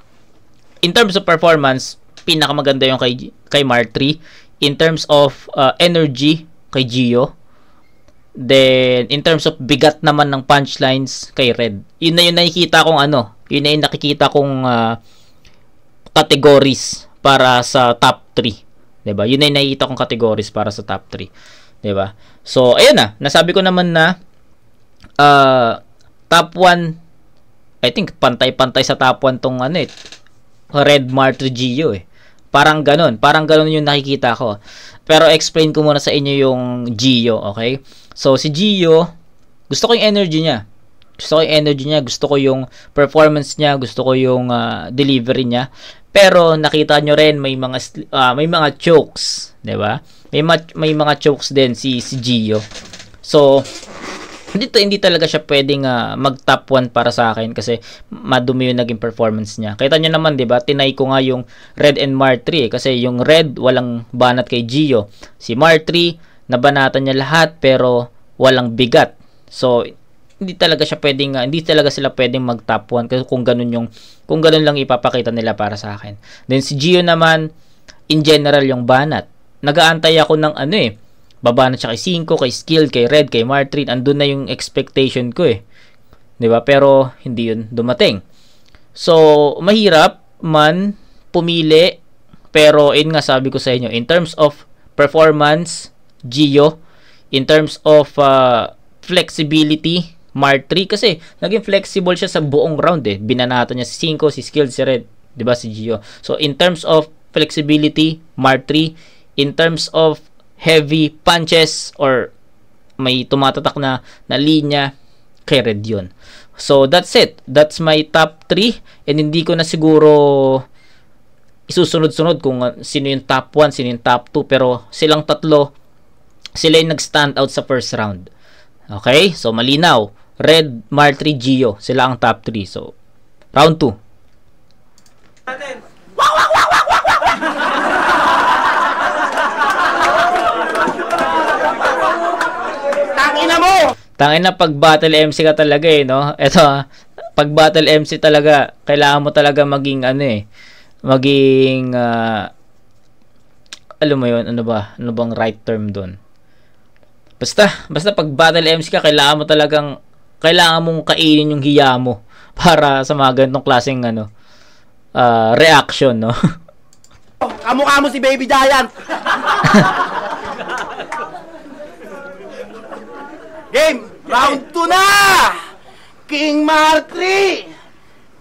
in terms of performance, pinakamaganda yung kay Martre. In terms of energy, kay Gio. Then, in terms of bigat naman ng punchlines, kay Red. Yun na yung nakikita kong yun na yung nakikita kong categories para sa top 3. 'Di ba? Yun na yung nakikita kong categories para sa top 3. 'Di ba? So, ayun na. Nasabi ko naman na top 1, I think pantay-pantay sa top 1 tong Red, Martre, Gio Parang ganun yung nakikita ko. Pero explain ko muna sa inyo yung Gio, okay? So, si Gio, gusto ko yung energy niya. Gusto ko yung performance niya, gusto ko yung delivery niya. Pero nakita nyo rin may mga chokes, 'di ba? May mga chokes din si Gio. So, hindi talaga siya pwedeng mag top 1 para sa akin kasi madumi yung naging performance niya. Kita niyo naman, 'di ba? Tinay ko nga yung Red and Martre kasi yung Red walang banat kay Gio. Si Martre nabanatan niya lahat pero walang bigat. So, hindi talaga sila pwedeng mag top 1 kasi kung ganun lang ipapakita nila para sa akin. Then si Gio naman in general yung banat. Nagaantay ako ng babanat siya kay 5, kay Skill, kay Red, kay Martre. Andun na yung expectation ko 'Di ba? Pero hindi yun dumating. So, mahirap man pumili pero nga sabi ko sa inyo, in terms of performance, Gio. In terms of flexibility, Martre kasi naging flexible siya sa buong round Binanatan niya si 5, si Skill, si Red, 'di ba, si Gio. So in terms of flexibility, Martre. In terms of heavy punches or may tumatatak na linya, kay Red yun. So that's it. That's my top 3 and hindi ko na siguro isusunod-sunod kung sino yung top 1, sino yung top 2 pero silang tatlo sila yung nag-stand out sa first round. Okay? So, malinaw. Red, Martre, Gio. Sila ang top 3. So, round 2. Natin. Tangina mo! Tangina, pag battle MC ka talaga no? Ito, pag battle MC talaga, kailangan mo talaga maging maging, alam mo yun, ano bang right term doon? Basta pag battle MC ka, kailangan mong kainin yung hiya mo para sa mga ganitong klaseng reaction, no? Kamukha mo si Baby Giant. Game, round 2 na. King Martre.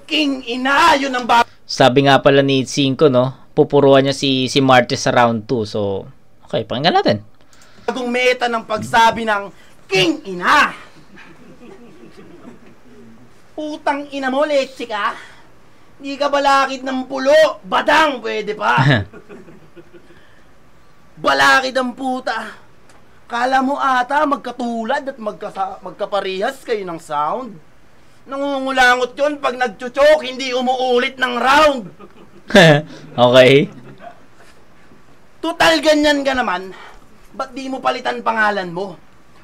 King Ina, yun ang Sabi nga pala ni 5, no? Pupuruan niya si Martre sa round 2. So, okay, pakinggan natin. bagong meta ng pagsabi ng King Ina. Putang ina mo, leche ka. Di ka balakid ng pulo. Badang, pwede pa. Balakid ang puta. Kala mo ata magkatulad at magkaparehas kayo ng sound. Nangungulangot yon pag nagchuchok, hindi umuulit ng round. Okay. Total ganyan ka naman. Ba't di mo palitan pangalan mo?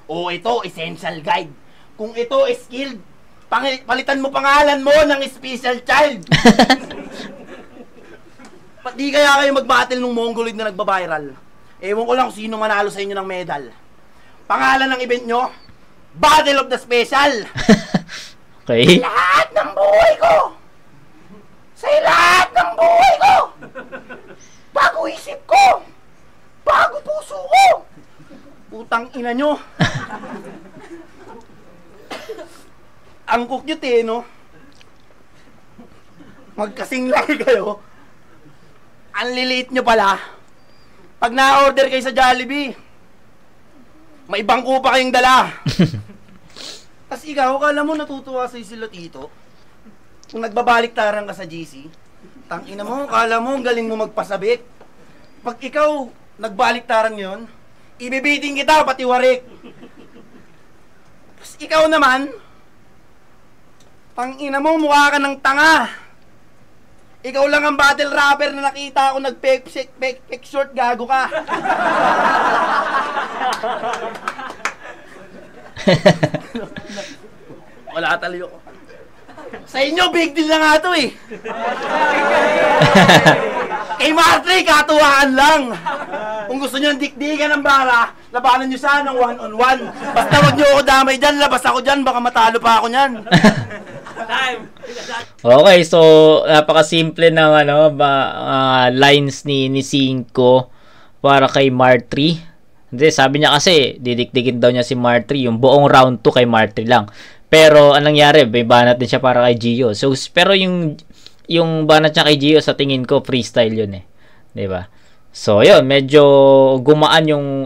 O ito, essential guide. Kung ito, skilled. Palitan mo pangalan mo ng special child. Di kaya kayo mag-battle nung Mongoloid na nagba-viral? Ewan ko lang kung sino manalo sa inyo ng medal. Pangalan ng event nyo, Battle of the Special. Okay. Lahat ng buhay ko! Sa lahat ng buhay ko! Bago isip ko! Bago puso ko! Putang ina nyo! Ang cute eh, no? Magkasing laki kayo. Ang liliit nyo pala. Pag na-order kayo sa Jollibee, may bangko pa kayong dala. Tapos ikaw, kala mo natutuwa sa'yo sila tito? Kung nagbabaliktaran ka sa GC, tangina mo, kala mo ang galing mo magpasabik. Pag ikaw nagbaliktaran yon, ibibiting kita pati warik. Tapos ikaw naman, tangina mo, mukha ka ng tanga. Ikaw lang ang battle rapper na nakita ako nag-fake short, gago ka. Wala taliyo ko. Sa inyo, big deal na nga to eh. Kay Martre, katuwaan lang. Kung gusto nyo ng dikdikan ng bara, labanan nyo sana ng one-on-one. Basta wag nyo ako damay dyan, labas ako dyan, baka matalo pa ako nyan. Okay, so napakasimple ng lines ni Cinco para kay Martre. Hindi, sabi niya kasi didikdikin daw niya si Martre, yung buong round 2 kay Martre lang. Pero anong nangyari, may banat din siya para kay Gio. So pero yung banat niya kay Gio sa tingin ko freestyle yun eh. 'Di ba? So yun, medyo gumaan yung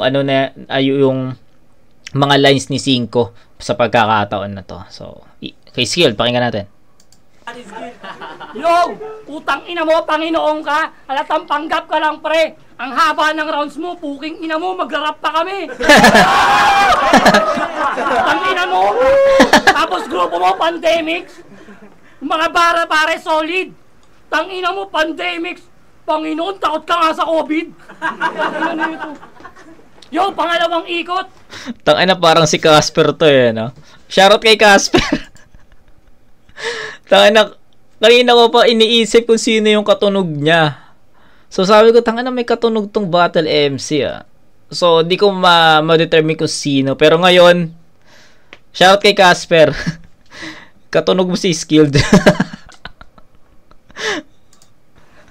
yung mga lines ni Cinco sa pagkakataon na to. So kay Skill, pakinggan natin. Yo! Putang ina mo, Panginoon ka! Halatang panggap ka lang, pre! Ang haba ng rounds mo, puking ina mo, magrarap pa kami! Putang ina mo! Tapos grupo mo, pandemics! Mga bara pare, solid! Tang ina mo, pandemics! Panginoon, takot ka nga sa COVID! Ano ito? Yo, pangalawang ikot! Tangina, parang si Casper to eh, no? Shoutout kay Casper! Tangina, kanina ko pa iniisip kung sino yung katunog niya. So sabi ko, tangina, may katunog tong Battle MC ah. So di ko ma-determine kung sino. Pero ngayon, shoutout kay Casper. Katunog mo si Skilled.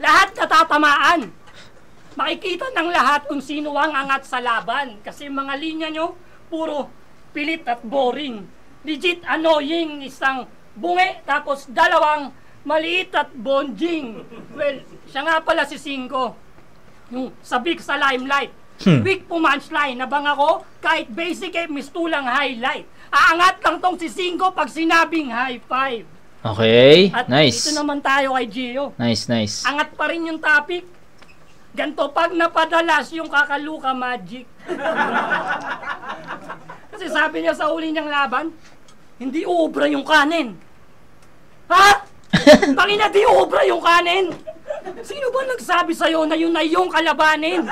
Lahat natatamaan. Makikita ng lahat kung sino ang angat sa laban. Kasi mga linya nyo, puro pilit at boring. Legit annoying, isang bungi, tapos dalawang maliit at bonjing. Well, siya nga pala si Cinco. Yung sabik sa limelight. Weak punchline, nabang ako, kahit basic eh, mistulang highlight. Aangat lang tong si Cinco pag sinabing high five. Okay, At nice. dito naman tayo kay Gio. Nice, nice. Angat pa rin yung topic. Ganto pag napadalas yung kakaluka magic. Kasi sabi niya sa uli niyang laban, hindi uubra yung kanin. Ha? Tangina, di uubra yung kanin. Sino ba nagsabi sa'yo na yun ay yung kalabanin?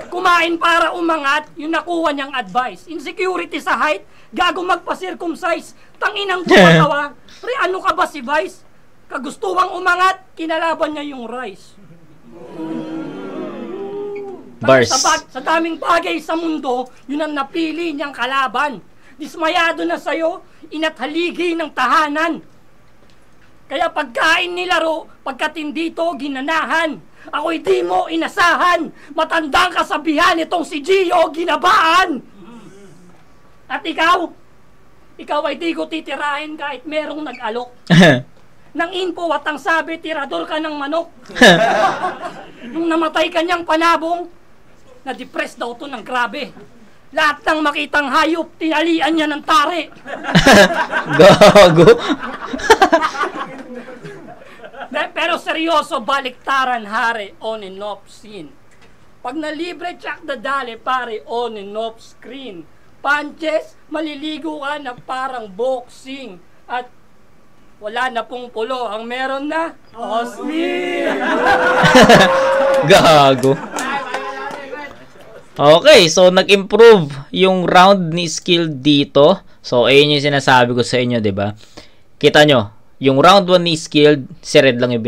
Kumain para umangat, yung nakuha niyang advice. Insecurity sa height, gago magpa-circumcise. Tanginang tumatawa. Pre, ano ka ba si Vice? Kagustuwang umangat, kinalaban niya yung rice. Bars. Sa daming bagay sa mundo, yun ang napili niyang kalaban. Dismayado na sa'yo, inathaligi ng tahanan. Kaya pagkain nilaro, pagkatindi to ginanahan. Ako'y di mo inasahan, matandang kasabihan itong si Gio ginabaan. At ikaw ay di ko titirahin kahit merong nag-alok. Nang info at ang sabi, tirador ka ng manok. Nung namatay kanyang panabong, na-depress daw to ng grabe. Lahat ng makitang hayop, tinalian niya ng tare. Gago. Pero seryoso, baliktaran hare, on and off scene. Pag nalibre, tsak dadali pare, on and off screen. Punches, maliligo ka na parang boxing. At wala na pong pulo, ang meron na, Osmin! Gago. Okay, so nag-improve yung round ni Skilled dito. So, ayun yung sinasabi ko sa inyo, 'di ba? Kita nyo, yung round 1 ni Skilled, si Red lang yung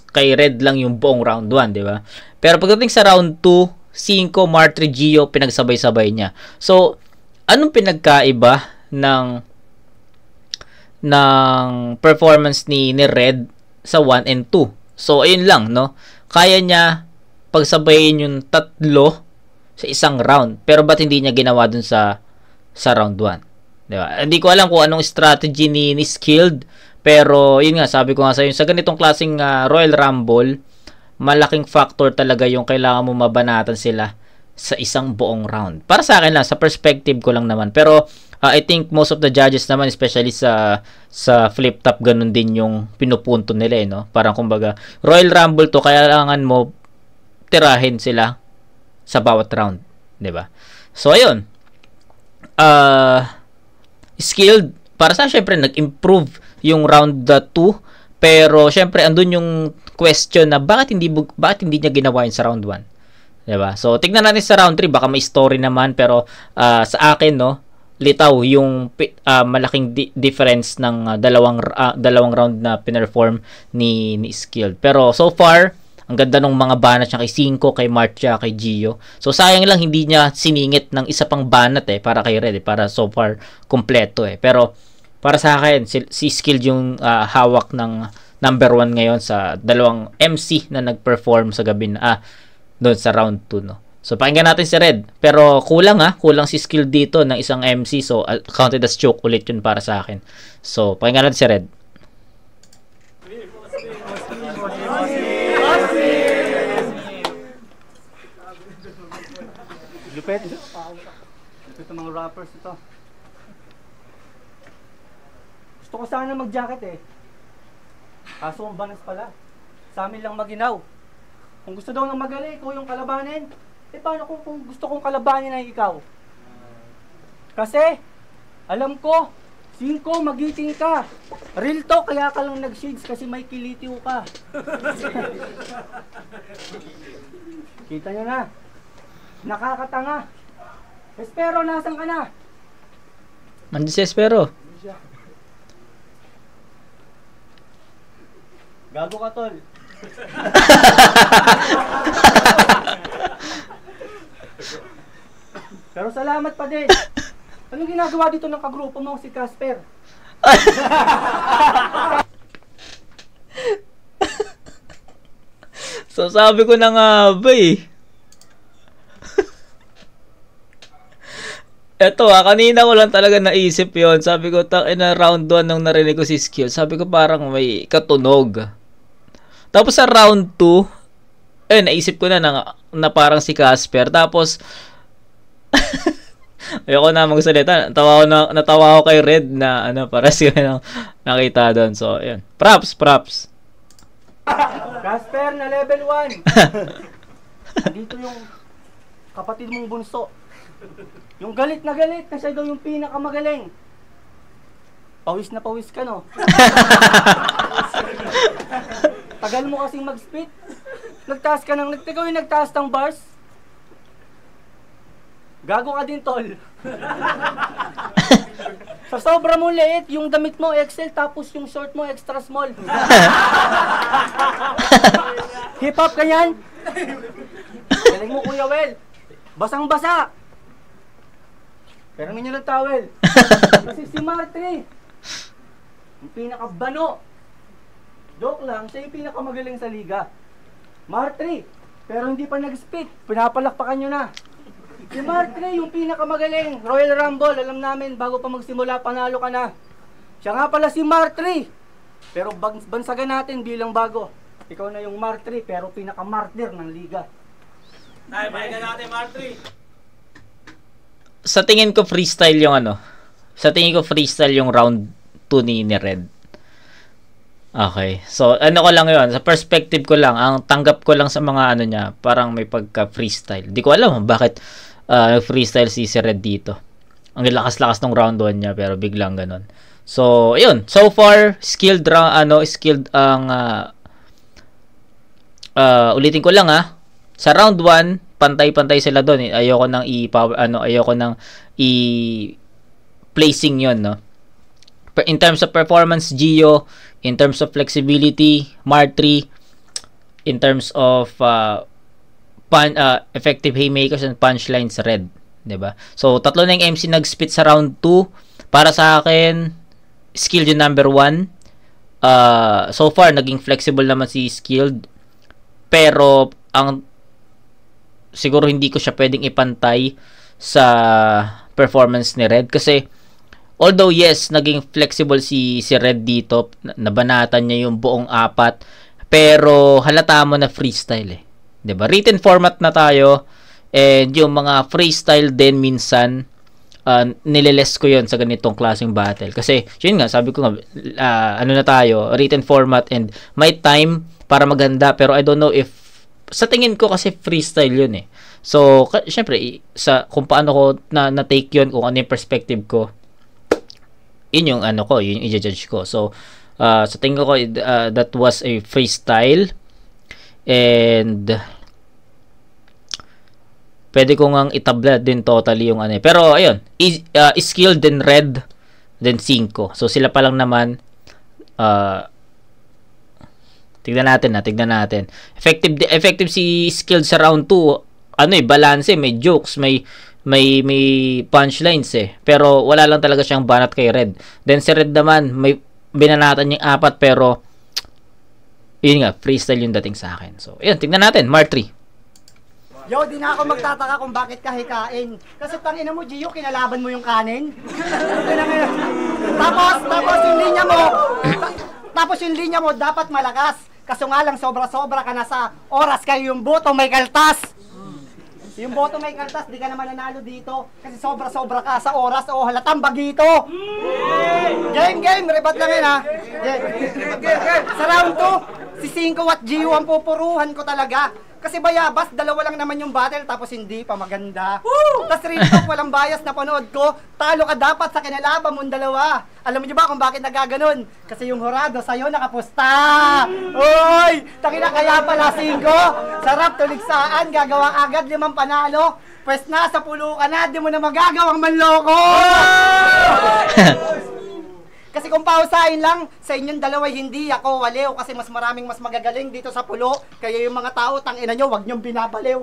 kay Red lang yung buong round 1, 'di ba? Pero pagdating sa round 2, 5, Martre, Gio, pinagsabay-sabay niya. So, anong pinagkaiba ng performance ni Red sa 1 and 2? So, ayun lang, no? Kaya niya pagsabayin yung tatlo sa isang round. Pero ba't hindi niya ginawa dun sa round 1? Diba? Hindi ko alam kung anong strategy ni Skilled. Pero, yun nga, sabi ko nga sa inyo, sa ganitong klaseng Royal Rumble, malaking factor talaga yung kailangan mo mabanatan sila sa isang buong round. Para sa akin lang, sa perspective ko lang naman. Pero, I think most of the judges naman, especially sa flip top, ganun din yung pinupunto nila, no? Parang kumbaga, Royal Rumble to, kailangan mo tirahin sila sa bawat round, 'di ba? So ayun. Skilled, para sa syempre nag-improve yung round 2, pero syempre andun yung question na bakit hindi niya ginawa yun sa round 1. 'Di ba? So tingnan natin sa round 3, baka may story naman, pero sa akin, no, litaw yung malaking difference ng dalawang round na pinerform ni Skilled. Pero so far, ang ganda ng mga banat niya kay 5, kay Marcia, kay Gio. So, sayang lang hindi niya siningit ng isa pang banat para kay Red. Para so far, kompleto Pero, para sa akin, si Skilled yung hawak ng number 1 ngayon sa dalawang MC na nag-perform sa gabi na, doon sa round 2, no? So, pakinggan natin si Red. Pero, kulang si Skilled dito ng isang MC. So, counted as choke ulit yun para sa akin. So, pakinggan natin si Red. Lupit. Lupit ng mga rappers ito. Gusto ko sana mag-jacket Kaso ang banas pala. Sa amin lang maginaw. Kung gusto daw ng magaling, ikaw yung kalabanin. Paano kung gusto kong kalabanin ay ikaw? Kasi, alam ko, 5, magiting ka. Real to, kaya ka lang nag-shades kasi may kilitiw ka. Kita nyo na. Nakakatanga. Espero, nasan ka na? Nandiyan si Espero. Gago ka, tol. Pero salamat pa din. Anong ginagawa dito ng kagrupo mo si Casper? So sabi ko na nga ba Eto kanina ko lang talaga naisip yon. Sabi ko, na round 1 nung narinig ko si Skill, sabi ko parang may katunog. Tapos sa round 2, naisip ko na parang si Casper. Tapos, ayoko na magsalita. Natawa ako kay Red na para siya nakita doon. So, ayun. Props. Casper na level 1. Dito yung kapatid mong bunso. Yung galit na galit kasi daw yung pinakamagaling. Pawis na pawis ka, no? Tagal mo kasing mag-spit. Nagtaas ka ikaw yung nagtaas ng bars. Gago ka din, tol. Sa sobra mo liit, yung damit mo XL tapos yung short mo extra small. Hip hop ka yan? Galing mo, Kuya Wel. Basang-basa. Pero nyo ng towel. Kasi si Martre, yung pinakabano. Joke lang, siya yung pinakamagaling sa liga. Martre, pero hindi pa nag-spit. Pinapalakpakan nyo na. Si Martre, yung pinakamagaling. Royal Rumble, alam namin, bago pa magsimula, panalo ka na. Siya nga pala si Martre. Pero bansagan natin bilang bago. Ikaw na yung Martre, pero pinaka-martyr ng liga. Ay, balikan natin, Martre. Sa tingin ko freestyle yung round 2 ni Red. Okay. So, ko lang yun. Sa perspective ko lang, ang tanggap ko lang sa mga niya, parang may pagka-freestyle. Di ko alam bakit freestyle si Red dito. Ang lakas-lakas ng round 1 niya, pero biglang ganun. So, ayun. So far, skilled ang ulitin ko lang sa round 1, pantay-pantay sila doon. Ayoko nang ayoko nang placing 'yon, no. In terms of performance, Gio, in terms of flexibility, Martri, in terms of effective haymakers and punchlines, Red, 'di ba? So tatlo na yung MC nag-spit sa round 2. Para sa akin, Skilled yung number 1. So far naging flexible naman si Skilled. Pero siguro hindi ko siya pwedeng ipantay sa performance ni Red kasi although yes, naging flexible si Red dito, nabanatan niya yung buong 4, pero halata mo na freestyle eh. 'Di ba? Written format na tayo and yung mga freestyle din minsan nileles ko yon sa ganitong klaseng battle kasi yun nga, sabi ko nga na tayo, written format and may time para maganda, pero I don't know if sa tingin ko kasi freestyle yun eh. So, syempre, kung paano ko na-take yun, kung ano yung perspective ko, yun yung yun yung i-judge ko. So, sa tingin ko, that was a freestyle. And, pwede ko ngang itabla din totally yung Pero, ayun, Skilled, then Red, then 5. So, sila pa lang naman, tignan natin. Effective si Skilled sa round 2. Balance, may jokes, may punchlines eh. Pero wala lang talaga siyang banat kay Red. Then si Red naman, may binanatan yung 4 pero yun nga, freestyle yung dating sa akin. So, yun, tignan natin, Martri. Yo, di na ako magtataka kung bakit ka hikain. Kasi tangina mo, Gio, kinalaban mo yung kanin. Tapos yung linya mo dapat malakas. Kaso nga lang sobra-sobra ka na sa oras kayo yung boto may kaltas. Yung boto may kaltas, di ka naman nanalo dito kasi sobra-sobra ka sa oras o halatang bagito. Game, rebat lang yun ha. Sa round 2, si 5 at Gio ang pupuruhan ko talaga. Kasi bayabas, dalawa lang naman yung battle tapos hindi pa maganda. Tapos real talk, walang bias na panood ko. Talo ka dapat sa kinalaban mong dalawa. Alam niyo ba kung bakit nagaganon? Kasi yung horado sa'yo nakapusta. Oy! Takina kaya pala 5. Sarap tuligsaan, gagawa agad 5 panalo. Pwes na, sa pulo ka na, di mo na magagawang manloko. Kasi kung pausahin lang, sa inyong dalawa hindi ako waliw kasi mas mas magagaling dito sa pulo. Kaya yung mga tao, tangina nyo, wag nyong binabaliw.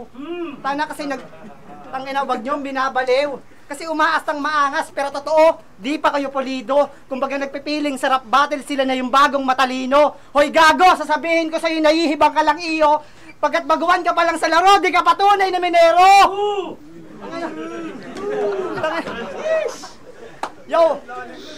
Tangina, wag nyong binabaliw. Kasi umaastang maangas, pero totoo, di pa kayo pulido. Kumbaga nagpipiling sa rap battle, sila na yung bagong matalino. Hoy gago, sasabihin ko sa'yo, nahihibang ka lang iyo. Pagkat baguhan ka pa lang sa laro, di ka patunay na minero. Yo,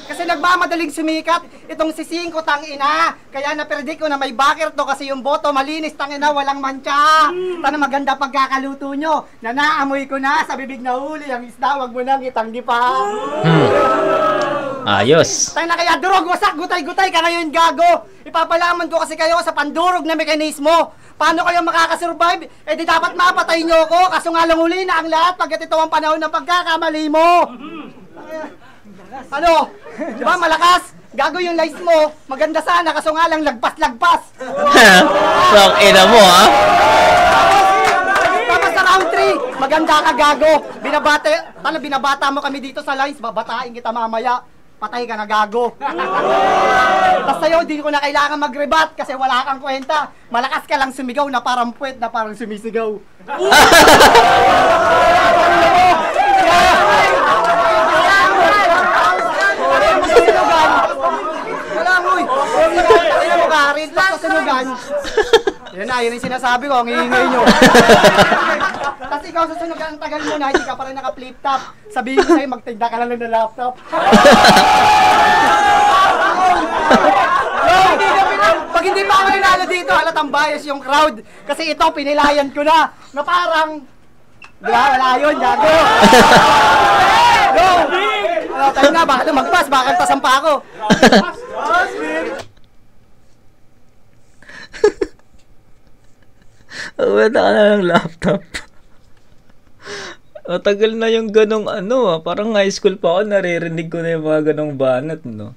kasi nagmamadaling sumikat itong si 5 tangina. Kaya na-predict ko na may backer to kasi yung boto malinis tangina, walang mancha. Sana maganda pagkakaluto nyo. Nanaamoy ko na sa bibig na huli ang isda, wag mo nang itanggi pa. Ayos. Tangina kaya durog, wasak, gutay-gutay ka ngayon gago. Ipapalaman ko kasi kayo sa pandurog na mekanismo. Paano kayo makakasurvive? Eh di dapat mapatay nyo ko. Kaso nga lang huli na ang lahat pagkat ito ang panahon ng pagkakamali mo. Ano? Di ba malakas? Gago yung lights mo. Maganda sana kaso nga lang lagpas-lagpas. Sok ina mo ha. Tapos sa round 3, maganda ka gago. Binabata mo kami dito sa lines. Babatain kita mamaya. Patay ka na gago. Tapos sa'yo, di ko na kailangan mag-rebat kasi wala kang kwenta. Malakas ka lang sumigaw na parang puwet na parang sumisigaw. Wala mo eh. Karin, tapos sunugan. Yan na, yun yung sinasabi ko, ang iingay nyo. Tapos ikaw sa sunugan, ang tagal mo na, hindi ka pa rin naka-flip top. Sabihin ko sa'yo, magtinda ka lang ng laptop. Pag hindi pa ako nanalo dito, halatang bias yung crowd. Kasi ito, pinilayan ko na parang, di ba, wala yun, gago. Go! Tayo na, baka magpas, baka tasan pa ako. Wala ka na ng laptop. Tagal na yung ganong parang high school pa ako, naririnig ko na yung mga ganong banat, no?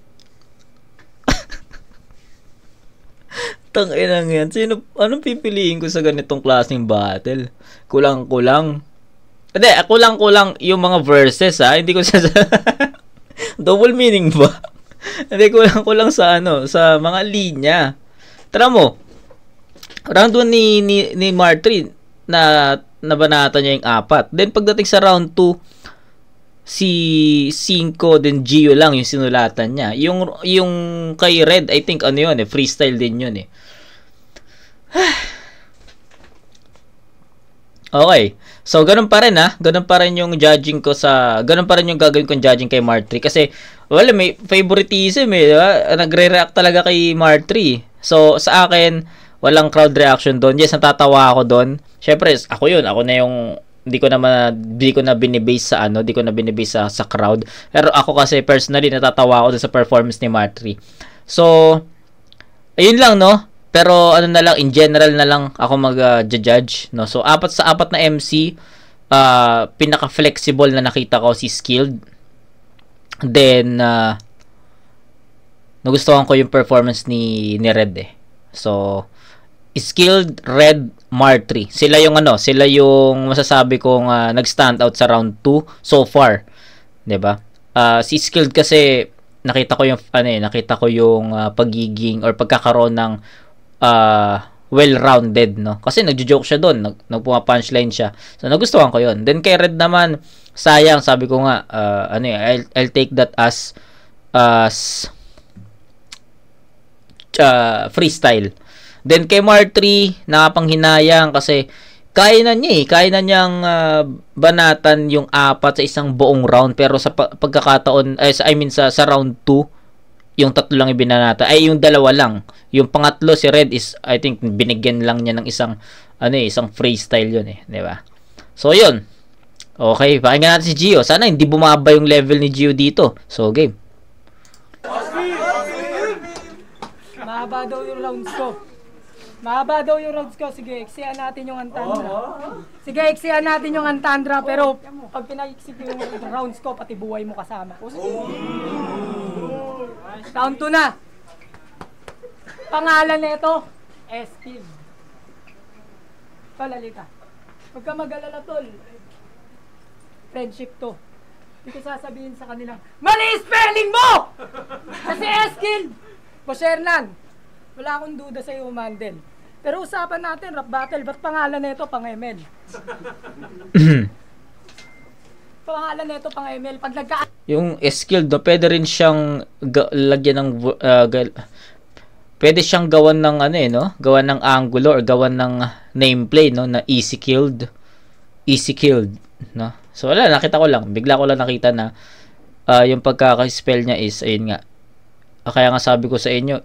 Tang-inang yan. Anong pipiliin ko sa ganitong klaseng battle? Kulang-kulang. Hindi, kulang-kulang yung mga verses, ha? Hindi ko double meaning ba? Hindi, kulang-kulang sa sa mga linya. Tara mo, round 1 ni Martry, nabanata niya yung 4. Then, pagdating sa round 2, si 5, then Gio lang yung sinulatan niya. Yung kay Red, I think, yun freestyle din yun eh. Okay. So, ganun pa rin ganun pa rin yung judging ko ganun pa rin yung gagawin kong judging kay Martry. Kasi, may favoritism eh, diba? Nagre-react talaga kay Martry. So, sa akin, walang crowd reaction doon. Yes, natatawa ako doon. Syempre, ako yun. Ako na yung di ko na binibase sa crowd. Pero ako kasi personally natatawa ako dun sa performance ni Martry. So, ayun lang, no? Pero na lang, in general na lang ako mag-judge, no? So, 4 sa 4 na MC, pinaka-flexible na nakita ko si Skilled. Then, nagustuhan ko yung performance ni Red eh. So, Skilled, Red, Martry. Sila yung masasabi kong nag-stand out sa round 2 so far. 'Di ba? Si Skilled kasi nakita ko yung pagiging or pagkakaroon ng well-rounded, no? Kasi nagjo-joke siya doon, nagpuma-punchline siya. So nagustuhan ko 'yon. Then kay Red naman, sayang, sabi ko nga I'll take that as freestyle. Then kay Martry, nakapanghinayang kasi kaya na niyang banatan yung 4 sa isang buong round, pero sa pagkakataon sa round 2 yung 3 lang ibinanata, yung 2 lang. Yung pangatlo si Red is I think binigyan lang niya ng isang freestyle yun di ba? So yun. Okay, pakinggan natin si Gio. Sana hindi bumaba yung level ni Gio dito. So game. Mahaba daw yung rounds ko. Sige, iksihan natin yung Antandra. Pero pag pinaiksik yung rounds ko, pati buhay mo kasama. Round 2 na. Pangalan nito, Eskil. Palalita. Huwag ka mag-alala, tol. Friendship to. Hindi ko sasabihin sa kanilang, mali spelling mo! Kasi Eskil, Boshernan, wala akong duda sa iyo, Mandel. Pero usapan natin, rap battle. Ba't pangalan nito pang ML? Pangalan nito pang ML. Pag yung Eskil, pwede rin siyang lagyan ng pwede siyang gawan ng gawan ng angulo or gawan ng nameplate, no, na easy killed, no. So wala, nakita ko lang, bigla ko lang nakita na yung pagkaka-spell niya is ayun nga. Kaya nga sabi ko sa inyo,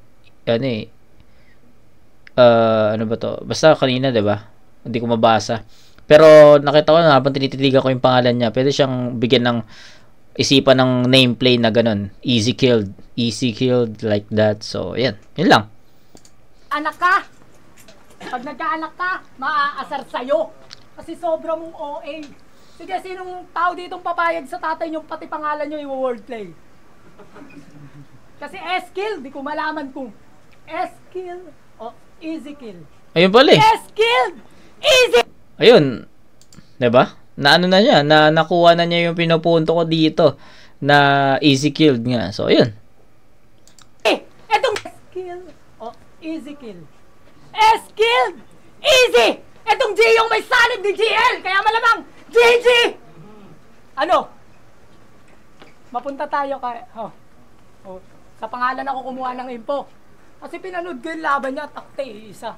ano ba to? Basta kanina, 'di ba? Hindi ko mabasa. Pero nakita ko na habang tinititigan ko yung pangalan niya, pwede siyang bigyan ng isipan ng nameplate na ganun. Easy killed like that. So, yan. Yun lang. Anak ka! Pag nagkaanak ka, maaasar sa'yo. Kasi sobra mong OA. Sige, sinong tao ditong papayag sa tatay nyo, pati pangalan nyo i-wordplay? Kasi Eskil, di ko malaman kung Eskil o Easy Kill. Ayun pala eh. Eskil! Easy! Ayun. 'Di ba? Na niya, nakuha na niya yung pinupunto ko dito na easy killed nga. So, ayun. Etong Skill o easy kill. Skill! Easy! Etong G yung may salib ni GL, kaya malamang GG! Ano? Mapunta tayo sa pangalan ako kumuha ng info. Kasi pinanood ko yung laban niya, takte isa.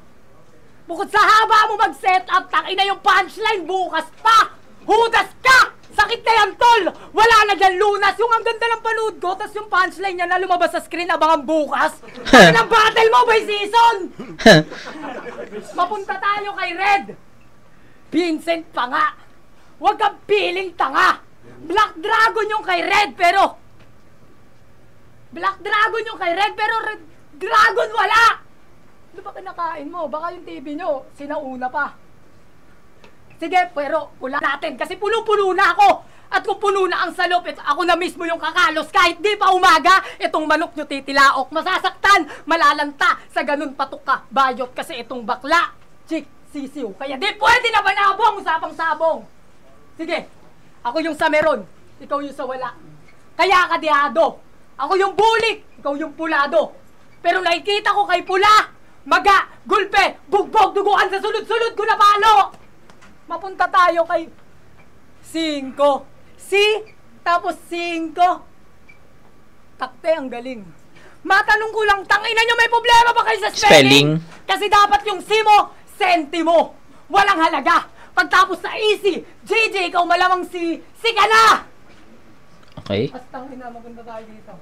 Bukod sa haba mo mag-set up, takina yung punchline bukas pa! Hudas ka! Sakit na yan, tol! Wala na dyan lunas! Yung ang ganda ng panood ko, tas yung punchline niya na lumabas sa screen, abangan bukas! Bakit ang battle mo by season? Mapunta tayo kay Red! Vincent pa nga! Huwag kang piling tanga! Black Dragon yung kay Red, pero Red Dragon wala! Ano ba kinakain mo? Baka yung TV nyo, sinauna pa. Sige, pero pula natin kasi puno-puno na ako. At kung puno na ang salop, ako na mismo yung kakalos. Kahit di pa umaga, itong manok nyo titilaok. Masasaktan, malalanta, sa ganun patok ka, bayot. Kasi itong bakla, chick, sisiw. Kaya di pwede na banabong, usapang sabong. Sige, ako yung sa meron, ikaw yung sa wala. Kaya kadihado, ako yung bulik, ikaw yung pulado. Pero nakikita ko kay pula, maga, gulpe, bugbog, duguan sa sunod-sunod ko na palo. Mapunta tayo kay 5. Tapos 5. Takte, ang galing. Matanong ko lang, tangina nyo, may problema ba kayo sa spelling? Kasi dapat yung si mo, sentimo. Walang halaga. Pagtapos sa easy, JJ, ikaw malamang si ka na! Okay. As tangina, maganda tayo dito.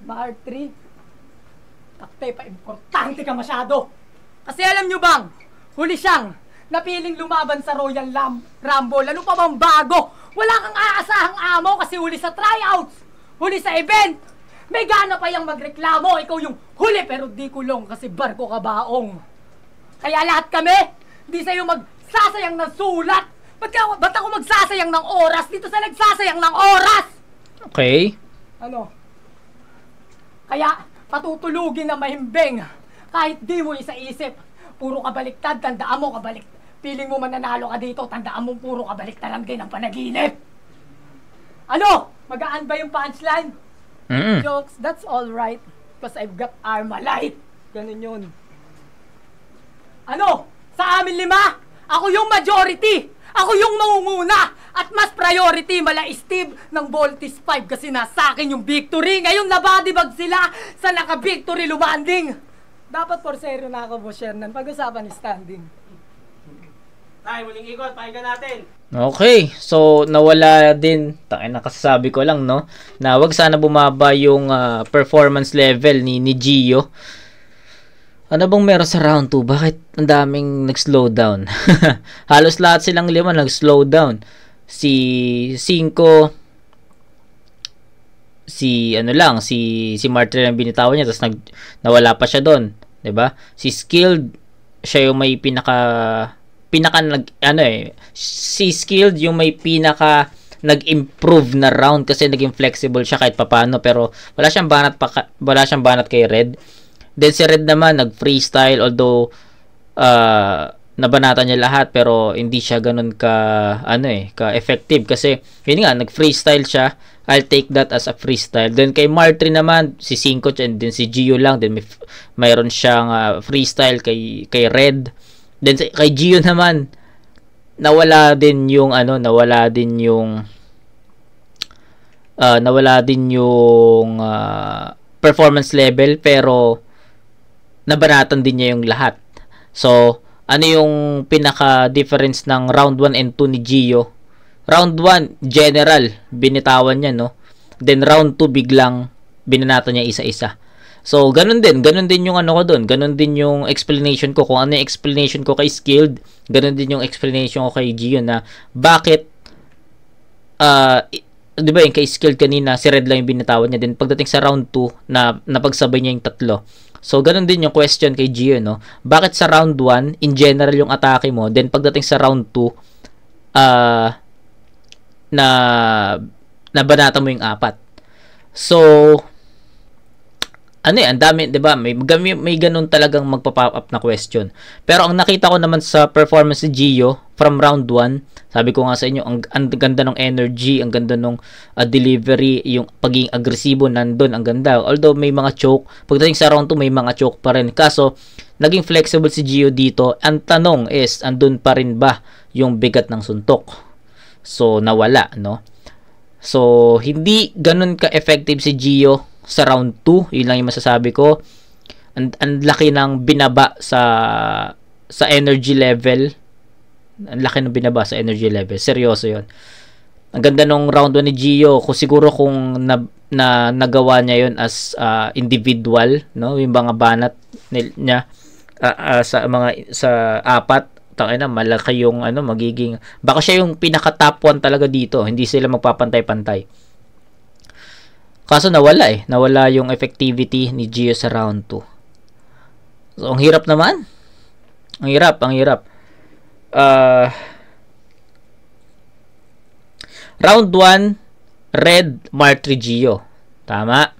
Bar 3. Takte, pa-importante ka masyado. Kasi alam nyo bang, huli siyang napiling lumaban sa Royal Rumble. Ano pa bang bago? Wala kang aasahang amo kasi huli sa tryouts, huli sa event. May gana pa yung magreklamo. Ikaw yung huli pero di kulong kasi barko ka baong. Kaya lahat kami, di sa'yo magsasayang ng sulat. Ba't ako magsasayang ng oras dito sa nagsasayang ng oras? Okay. Ano? Kaya patutulugin na mahimbing kahit di mo isa-isip. Puro kabaliktad, tandaan mo Piling mo mananalo ka dito, tandaan mo puro kabaliktad lang din ang panaginip. Ano? Magaan ba yung punchline? Jokes, that's all right. Because I've got Armalite. Ganun yun. Ano? Sa amin 5, ako yung majority. Ako yung mangunguna. At mas priority mala Steve ng Voltis 5 kasi nasa akin yung victory. Ngayon nabadibag sila sa naka-victory lumanding. Dapat por seryo na ako, Boss Shernan. Pag-usapan ni standing. Tay, muling ikot, pakinggan natin. Okay, so nawala din, nakasasabi ko lang, no, na wag sana bumaba yung performance level ni Gio. Ano bang meron sa round 2? Bakit ang daming nag-slow down? Halos lahat silang 5 nag-slow down. Si 5, si Martin ang binitawan niya, tapos nawala pa siya doon, 'di ba? Si Skilled, siya yung may si Skilled yung may nag-improve na round kasi naging flexible siya kahit papaano, pero wala siyang banat kay Red. Then si Red naman nag-freestyle, although nabanatan niya lahat pero hindi siya ganun ka-effective kasi yun nga, nag-freestyle siya. I'll take that as a freestyle. Then kay Martin naman, si 5 and then si Gio lang. Then mayroon siyang freestyle kay Red. Then kay Gio naman, nawala din yung performance level, pero nabanatan din niya yung lahat. So, ano yung pinaka-difference ng round 1 and 2 ni Gio? Round 1, general, binitawan niya, no? Then round 2, biglang binanatan niya isa-isa. So, ganun din yung ganun din yung explanation ko. Kung ano yung explanation ko kay Skilled, ganun din yung explanation ko kay Gio na bakit, di ba yung kay Skilled kanina, si Red lang yung binitawan niya. Then pagdating sa round 2, napagsabay niya yung 3. So, ganun din yung question kay Gio, no? Bakit sa round 1, in general yung atake mo, then pagdating sa round 2, nabanata mo yung 4. So, ang dami, 'di ba? May ganun talagang magpa-pop up na question. Pero ang nakita ko naman sa performance ni Gio from round 1, sabi ko nga sa inyo, ang ganda ng energy, ang ganda ng delivery, yung pagiging agresibo nandun, ang ganda. Although may mga choke, pagdating sa round 2 may mga choke pa rin. Kaso naging flexible si Gio dito. Ang tanong is, andun pa rin ba yung bigat ng suntok? So nawala, no? So hindi ganun ka-effective si Gio sa round 2, yun lang yung masasabi ko. Ang laki ng binaba sa energy level. Ang laki ng binaba sa energy level. Seryoso yun. Ang ganda nung round 1 ni Gio. Kung nagawa niya yun as individual, no? Yung mga banat niya sa 4, tangina, malaki yung magiging, baka siya yung pinaka top 1 talaga dito. Hindi sila magpapantay-pantay. Kaso nawala yung effectivity ni Gio sa round 2. So, ang hirap naman. Ang hirap. Round 1, Red, Martri, Gio. Tama.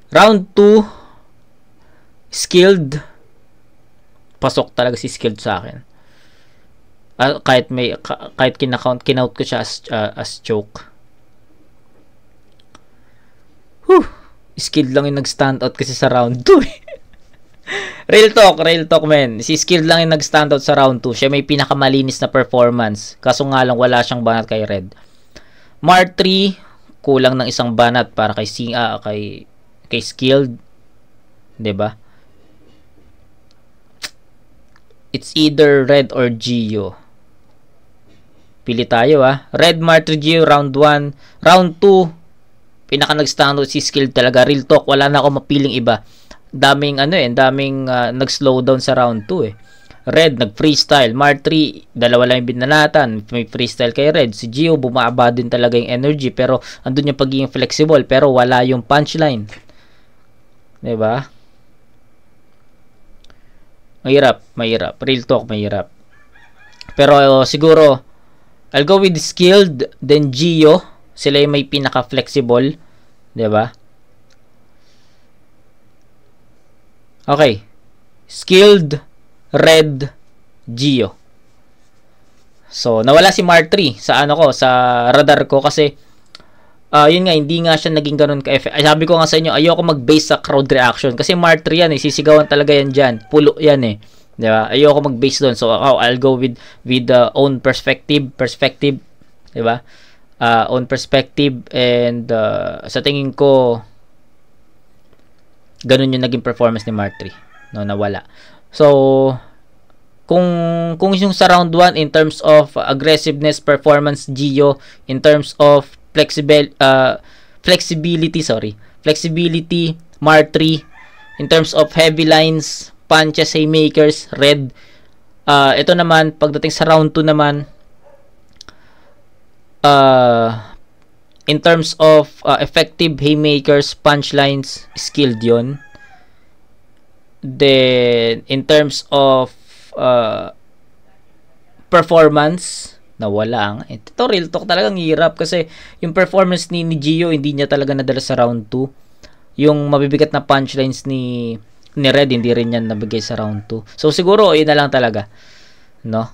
Round 2, Skilled. Pasok talaga si Skilled sa akin. Kahit kinout ko siya as choke. Skilled lang yung nag-stand out kasi sa round 2. Real talk, men. Si Skilled lang yung nag-stand out sa round 2. Siya may pinakamalinis na performance. Kaso nga lang, wala siyang banat kay Red. Martri, kulang ng isang banat para kay Skilled. 'Di ba? It's either Red or Gio. Pili tayo Red, Martri, Gio, round 1. Round 2, pinaka nag-stand out si Skilled talaga. Real talk, wala na ako mapiling iba. Daming nag-slow down sa round 2 Red, nag-freestyle. Martri, dalawa lang yung binanatan. May freestyle kay Red. Si Gio, bumaba din talaga yung energy. Pero, andun yung pagiging flexible. Pero, wala yung punchline. Diba? Mahirap. Real talk, mahirap. Pero, siguro, I'll go with Skilled, then Gio. Sila yung may pinaka-flexible. Diba? Okay. Skilled, Red, Gio. So, nawala si Martri sa sa radar ko kasi yun nga, hindi nga siya naging ganun ka-effect. Sabi ko nga sa inyo, ayoko mag-base sa crowd reaction kasi Martri yan sisigawan talaga yan dyan. Pulo yan Diba? Ayoko mag-base doon. So, I'll go with own perspective. Diba? Own perspective and sa tingin ko ganun yung naging performance ni Martri. Nawala. So, kung yung sa round 1 in terms of aggressiveness, performance, Gio, in terms of flexibility, Martri, in terms of heavy lines, punches, haymakers, Red. Ito naman, pagdating sa round 2 naman, in terms of effective haymakers, punchlines, Skilled yon. Then, in terms of performance, nawala. Ito, real talk, talagang hirap kasi yung performance ni Gio, hindi niya talaga nadala sa round 2. Yung mabibigat na punchlines ni Red, hindi rin yan nabigay sa round 2. So, siguro, yun na lang talaga. No?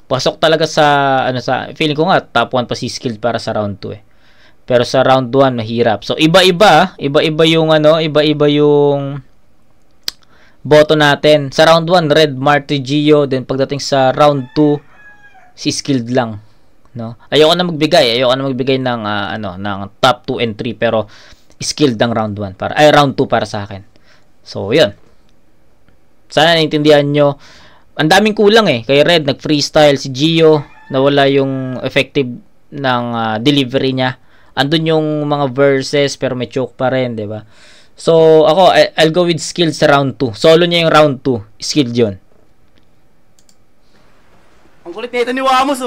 Pasok talaga sa feeling ko nga, top 1 pa si Skilled para sa round 2 Pero sa round 1, mahirap. So, iba-iba yung boto natin. Sa round 1, Red, Martri, Gio. Then, pagdating sa round 2, si Skilled lang. No? Ayoko na magbigay ng ng top 2 and 3 pero Skilled ang round 1 round 2 para sa akin. So, yun. Sana naintindihan nyo. Ang daming kulang kay Red, nag-freestyle. Si Gio, nawala yung effective ng delivery niya. Andun yung mga verses, pero may choke pa rin, diba? So, ako, I'll go with Skilled sa round 2. Solo niya yung round 2. Skilled yun. Ang kulit nito ni Wamos,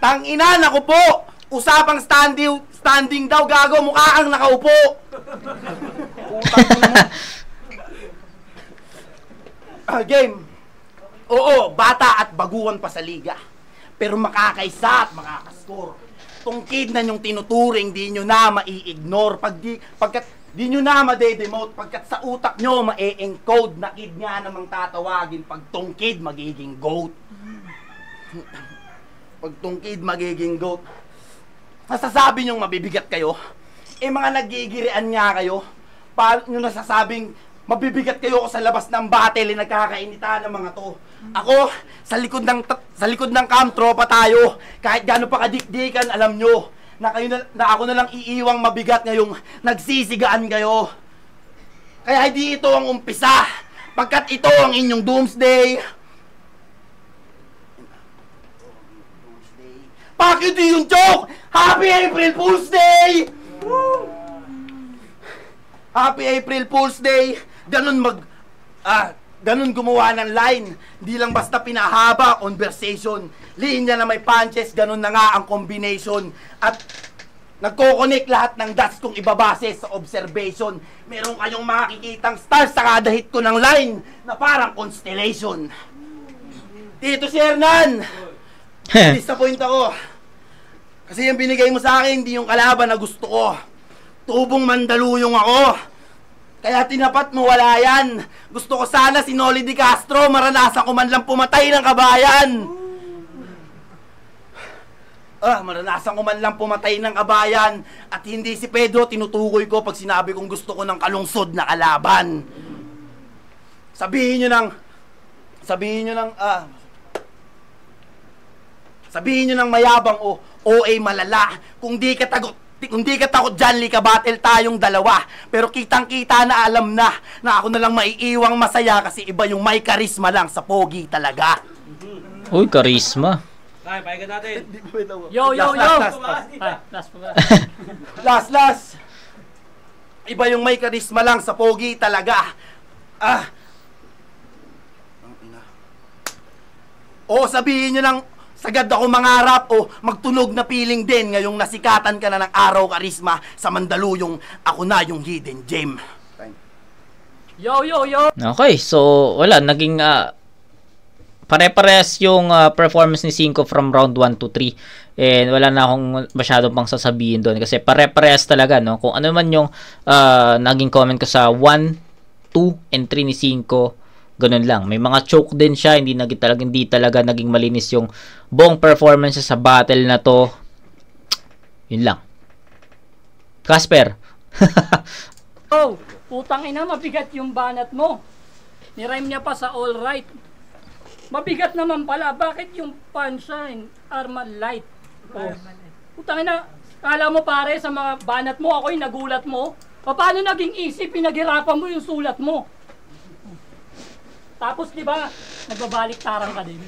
Tangina, naku po! Usapang standing daw, gago, mukha kang nakaupo. Game. Oo, bata at baguhan pa sa liga. Pero makakaisa at makakascore. Tungkid na yung tinuturing, di nyo na mai-ignore. Pagkat di nyo na ma-demote, pagkat sa utak nyo ma-e-encode, na kid nga namang tatawagin. Pag tungkid, magiging goat. Pag tungkid, magiging goat. Nasasabi nyong mabibigat kayo? Mga nagigirian nga kayo. Paano nyo nasasabing mabibigat kayo sa labas ng battle, nagkakainitan ng mga to? Ako, sa likod ng camp, tropa tayo. Kahit gaano pa kadikdikan, alam nyo, na ako na lang iiwang mabigat ngayong nagsisigaan kayo. Kaya hindi ito ang umpisa, pagkat ito ang inyong doomsday. Bakit yung joke? Happy April Fool's Day! Woo! Happy April Fool's Day! Ganun gumawa ng line. Hindi lang basta pinahaba, conversation. Linya na may punches, ganun na nga ang combination. At Nagko-connect lahat ng dots kung ibabase sa observation. Meron kayong makikitang stars sa kada hit ko ng line na parang constellation. Tito Shernan, disappoint ako. Kasi yung binigay mo sa akin, hindi yung kalaban na gusto ko. Tubong Mandaluyong ako. Kaya tinapat mo, wala yan. Gusto ko sana si Noli Di Castro, maranasan ko man lang pumatay ng kabayan. Maranasan ko man lang pumatay ng kabayan. At hindi si Pedro tinutukoy ko pag sinabi kong gusto ko ng kalungsod na kalaban. Sabihin nyo ng mayabang o OA malala. Kung di ka takot dyan, lika battle tayong dalawa. Pero kitang-kita na alam na ako na lang maiiwang masaya kasi iba yung may karisma lang sa pogi talaga. Uy, karisma. Tay, pahinga natin. Yo! Last. Iba yung may karisma lang sa pogi talaga. O sabihin nyo ng sagad ako mangarap o magtunog na piling din ngayong nasikatan ka na ng araw karisma sa Mandaluyong ako na yung hidden gem. Yo! Okay, so wala, naging pare-pares yung performance ni Cinco from round 1 to 3. And wala na akong masyadong pang sasabihin doon kasi pare-pares talaga, no? Kung ano man yung naging comment ko sa 1, 2, and 3 ni Cinco, ganun lang. May mga choke din siya, hindi talaga naging malinis yung buong performance sa battle na to. Yun lang. Casper. Oh, putang ina, mabigat yung banat mo. Nirhyme niya pa sa all right. Mabigat naman pala. Bakit yung punchline Armalite? Oh. Putang ina, kala mo pare sa mga banat mo, ako'y nagulat mo. Paano naging easy, pinaghirapan mo yung sulat mo? Tapos di ba, nagbabalik tarang ka din.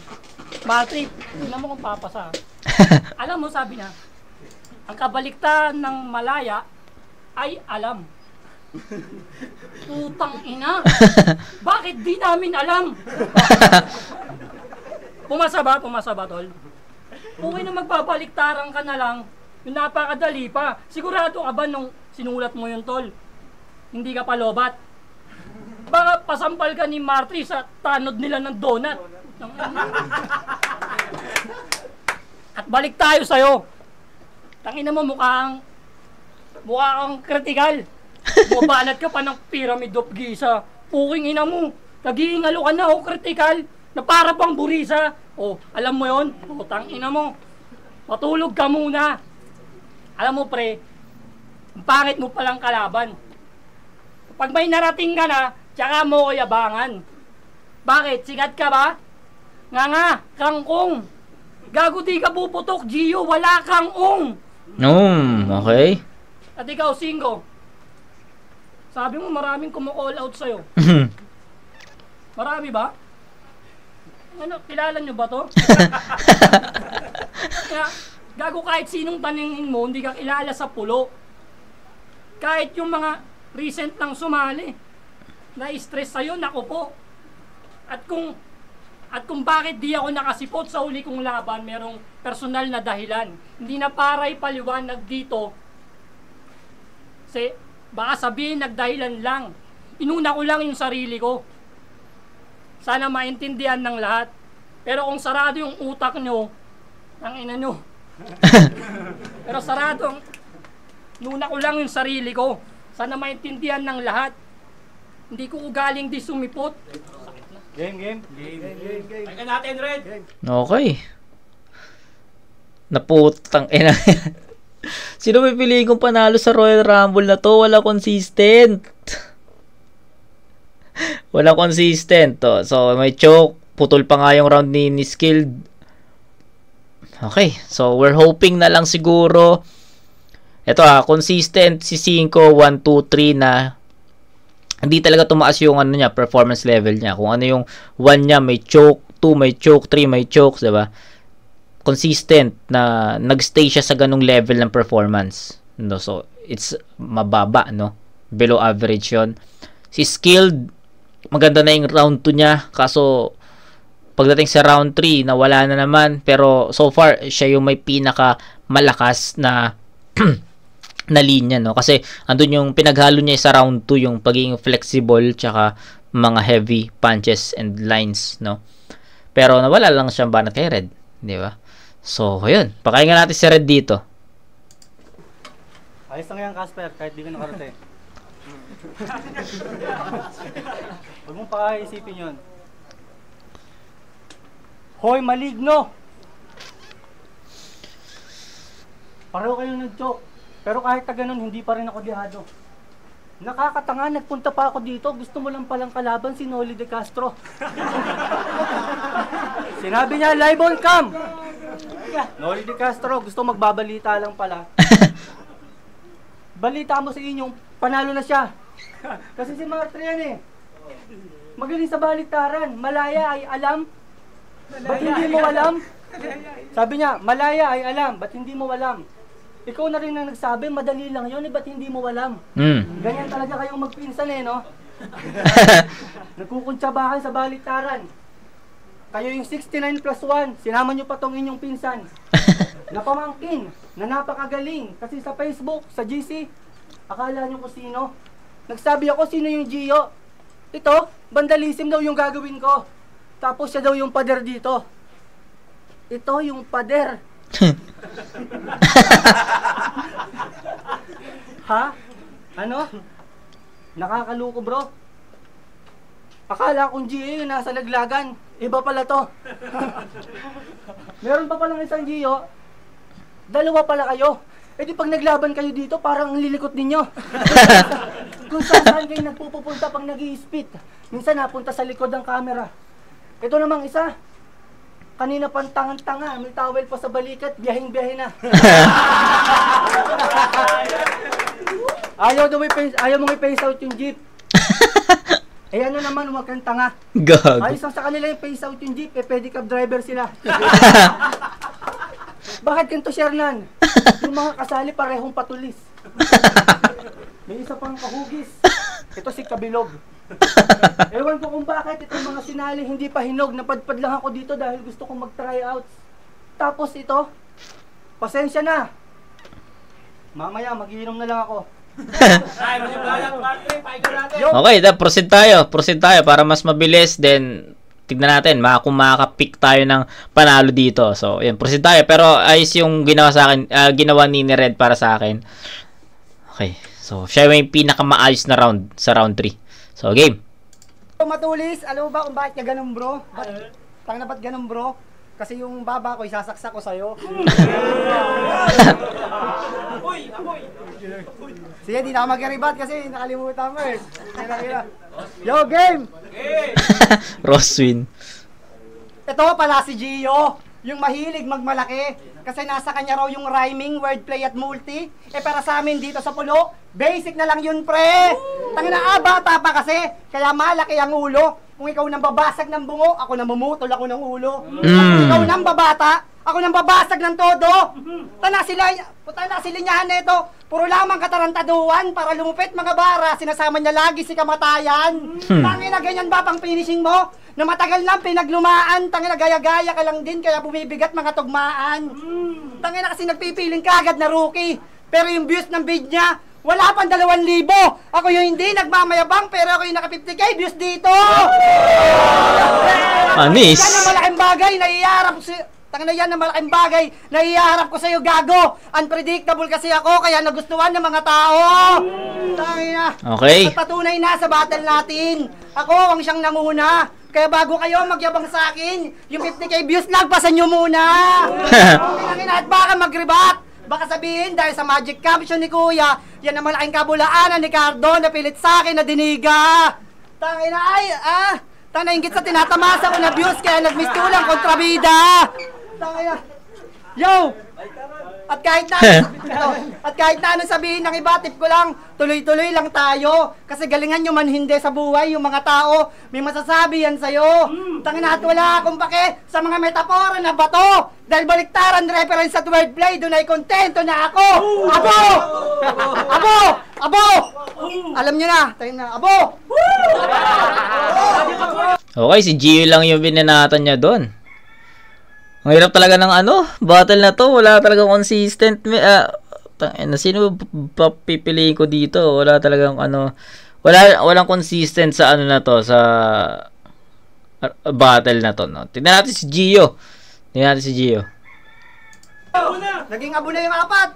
Maltrip, tingnan mo kung papasa. Alam mo, sabi na, ang kabaliktaran ng malaya ay alam. Putang ina! Bakit di namin alam? Pumasa ba, tol? Okay na magbabaliktaran ka na lang, yung napakadali pa. Sigurado ka ba nung sinulat mo yun, tol? Hindi ka pa lobat? Baka pasampal ka ni Marty sa tanod nila ng donut. At balik tayo sa'yo. Tangina mo, mukha kang kritikal. Bumabanat ka pa ng Pyramid of Giza. Puking ina mo. Nag-iingalo ka na, kritikal. Na para pang burisa. Alam mo yon? Tangina mo. Matulog ka muna. Alam mo, pre, ang pangit mo palang kalaban. Pag may narating ka na, tsaka mo ko yabangan. Bakit? Sikat ka ba? Nga, kangkong. Gago, di ka puputok, Gio. Wala kang Okay. At ikaw, Cinco. Sabi mo maraming kumu-call out sa'yo. Marami ba? Ano, kilala nyo ba to? Kaya, gago, kahit sinong taningin mo, hindi ka kilala sa pulo. Kahit yung mga recent lang sumali, na-stress sa'yo, naku po. At kung bakit di ako nakasipot sa huli kong laban, merong personal na dahilan. Hindi na paray paliwanag dito. Baka sabihin nagdahilan lang. Inuna ko lang yung sarili ko. Sana maintindihan ng lahat. Pero kung sarado yung utak nyo, ang ina nyo. Pero sarado, inuna ko lang yung sarili ko. Sana maintindihan ng lahat. Hindi ko ugaling di sumipot. Game. Pahinga natin, Red. Okay. Naputang ina. Sino pipiliin kong panalo sa Royal Rumble na to? Wala consistent. Wala consistent to. So may choke. Putol pa nga yung round ni Skilled. Okay. So we're hoping na lang siguro. Ito consistent si 5, 1, 2, 3 na hindi talaga tumaas yung niya, performance level niya. Kung ano yung 1 niya, may choke, 2 may choke, 3 may choke, diba? Consistent na nagstay siya sa ganung level ng performance. No? So, it's mababa, no? Below average yon. Si Skilled, maganda na yung round 2 niya. Kaso, pagdating sa round 3, nawala na naman. Pero, so far, siya yung may pinaka malakas na na linya, no? Kasi andun yung pinaghalo niya sa round 2, yung pagiging flexible tsaka mga heavy punches and lines, no? Pero nawala lang siyang banat kay Red, di ba? So, ayun. Pakain nga natin si Red dito. Ayos lang yan, Casper, kahit di ka nakarating. Huwag mong pakaisipin yun. Hoy, maligno! Pareho kayong nag-joke. Pero kahit na ganun, hindi pa rin ako dihado. Nakakatanga, nagpunta pa ako dito. Gusto mo lang palang kalaban si Noli De Castro. Sinabi niya, live on cam! Noli De Castro, gusto magbabalita lang pala. Balita mo sa inyong, panalo na siya. Kasi si Martre yan eh. Magaling sa baliktaran. Malaya ay alam. Ba't hindi mo alam? Sabi niya, malaya ay alam. Ba't hindi mo alam? Ikaw na rin ang nagsabi, madali lang yun, ba't hindi mo alam? Ganyan talaga kayong magpinsan eh, no? Nagkukuntsabahan sa baliktaran. Kayo yung 69 plus 1, sinama nyo pa tong inyong pinsan. Napamangkin, na napakagaling. Kasi sa Facebook, sa GC, akala nyo kung sino. Nagsabi ako, sino yung Gio? Ito, vandalism daw yung gagawin ko. Tapos siya daw yung pader dito. Ito yung pader. Ha? Ano? Nakakaluko bro. Akala kong Gio yung nasa laglagan. Iba pala to. Meron pa palang isang Gio. Dalawa pala kayo. E di pag naglaban kayo dito, parang ang lilikot ninyo. Kung saan kayo nagpupunta pag nag-i-spit. Minsan napunta sa likod ng camera. Ito namang isa. Kanina pang tangan-tanga, may towel pa sa balikat, biyahing-biyahe na. Ayaw mong i-face out yung jeep. Eh ano naman, huwag kang tanga. Gag. Ayos lang sa kanila yung face out yung jeep, eh pedicab driver sila. Bakit ganito, Shernan? Yung mga kasali parehong patulis. May isa pang kahugis. Ito si Kabilog. Ewan ko kung bakit itong mga sinali hindi pa hinog. Napadpad lang ako dito dahil gusto kong mag-tryouts. Tapos ito, pasensya na. Mamaya, magiinom na lang ako. Okay, proceed tayo. Proceed tayo para mas mabilis. Then, tignan natin kung makaka-pick tayo ng panalo dito. So, yan, proceed tayo. Pero ayos yung ginawa sa akin, ginawa ni Red para sa akin. Okay. So, siya yung pinakamaayos na round sa round 3. So, game. Matulis, alam mo ba kung bakit ka ganun bro? Ba't ganun bro? Kasi yung baba ko, isasaksak ko sa'yo. Sige, di na ako mag-ribat kasi nakalimutan mo eh. Yo, game! Roswin. Ito pala si Gio, yung mahilig magmalaki. Kasi nasa kanya raw yung rhyming, wordplay at multi. Eh para sa amin dito sa Pulo, basic na lang yun pre. Tangina bata pa kasi, kaya malaki ang ulo. Kung ikaw nang babasag ng bungo, ako nang mamutol ako ng ulo. Kung ikaw nang babata, ako nang babasag ng todo. Tana sila niyahan na ito. Puro lamang katarantaduan para lumupit mga bara. Sinasama niya lagi si kamatayan. Tangina ganyan ba pang finishing mo? Na matagal lang pinaglumaan. Tangina gaya-gaya ka lang din kaya bumibigat mga tugmaan. Tangina kasi nagpipiling kagad na rookie. Pero yung views ng bid niya, wala pang 2,000. Ako yung hindi nagmamayabang pero ako yung naka 50k views dito. Anis. Yan ang malaking bagay na iharap si... Tangina yan ang malaking bagay na iharap ko sa'yo gago. Unpredictable kasi ako kaya nagustuhan ng mga tao. Tangina. Okay. At patunay na sa battle natin. Ako ang siyang nanguna. Kaya bago kayo magyabang sa akin, yung 50k views lagpasan nyo muna. Tangina at baka mag-rebat. Baka sabihin dahil sa magic caption ni Kuya, yan ang malaking kabulaanan ni Cardo na pilit sa akin na diniga. Tangina ay, tangina ingit sa tinatamasa ko na views kaya nagmistulang kontrabida. Tangina. Yo! At kahit na anong sabihin ng iba, tip ko lang, tuloy-tuloy lang tayo. Kasi galingan nyo man hindi sa buhay, yung mga tao, may masasabi yan sa'yo. Tangina at wala akong pake sa mga metapora na bato. Dahil baliktaran reference at wordplay, doon ay kontento na ako. Abo! Abo! Abo! Alam nyo na, tangina, abo! Okay, si Gio lang yung binanatan niya doon. Ang hirap talaga ng battle na to. Wala talagang consistent Sino ba pipiliin ko dito? Wala talagang ano, walang consistent sa ano na to, sa battle na to, no. Tingnan natin si Gio. Naging abo na yung apat.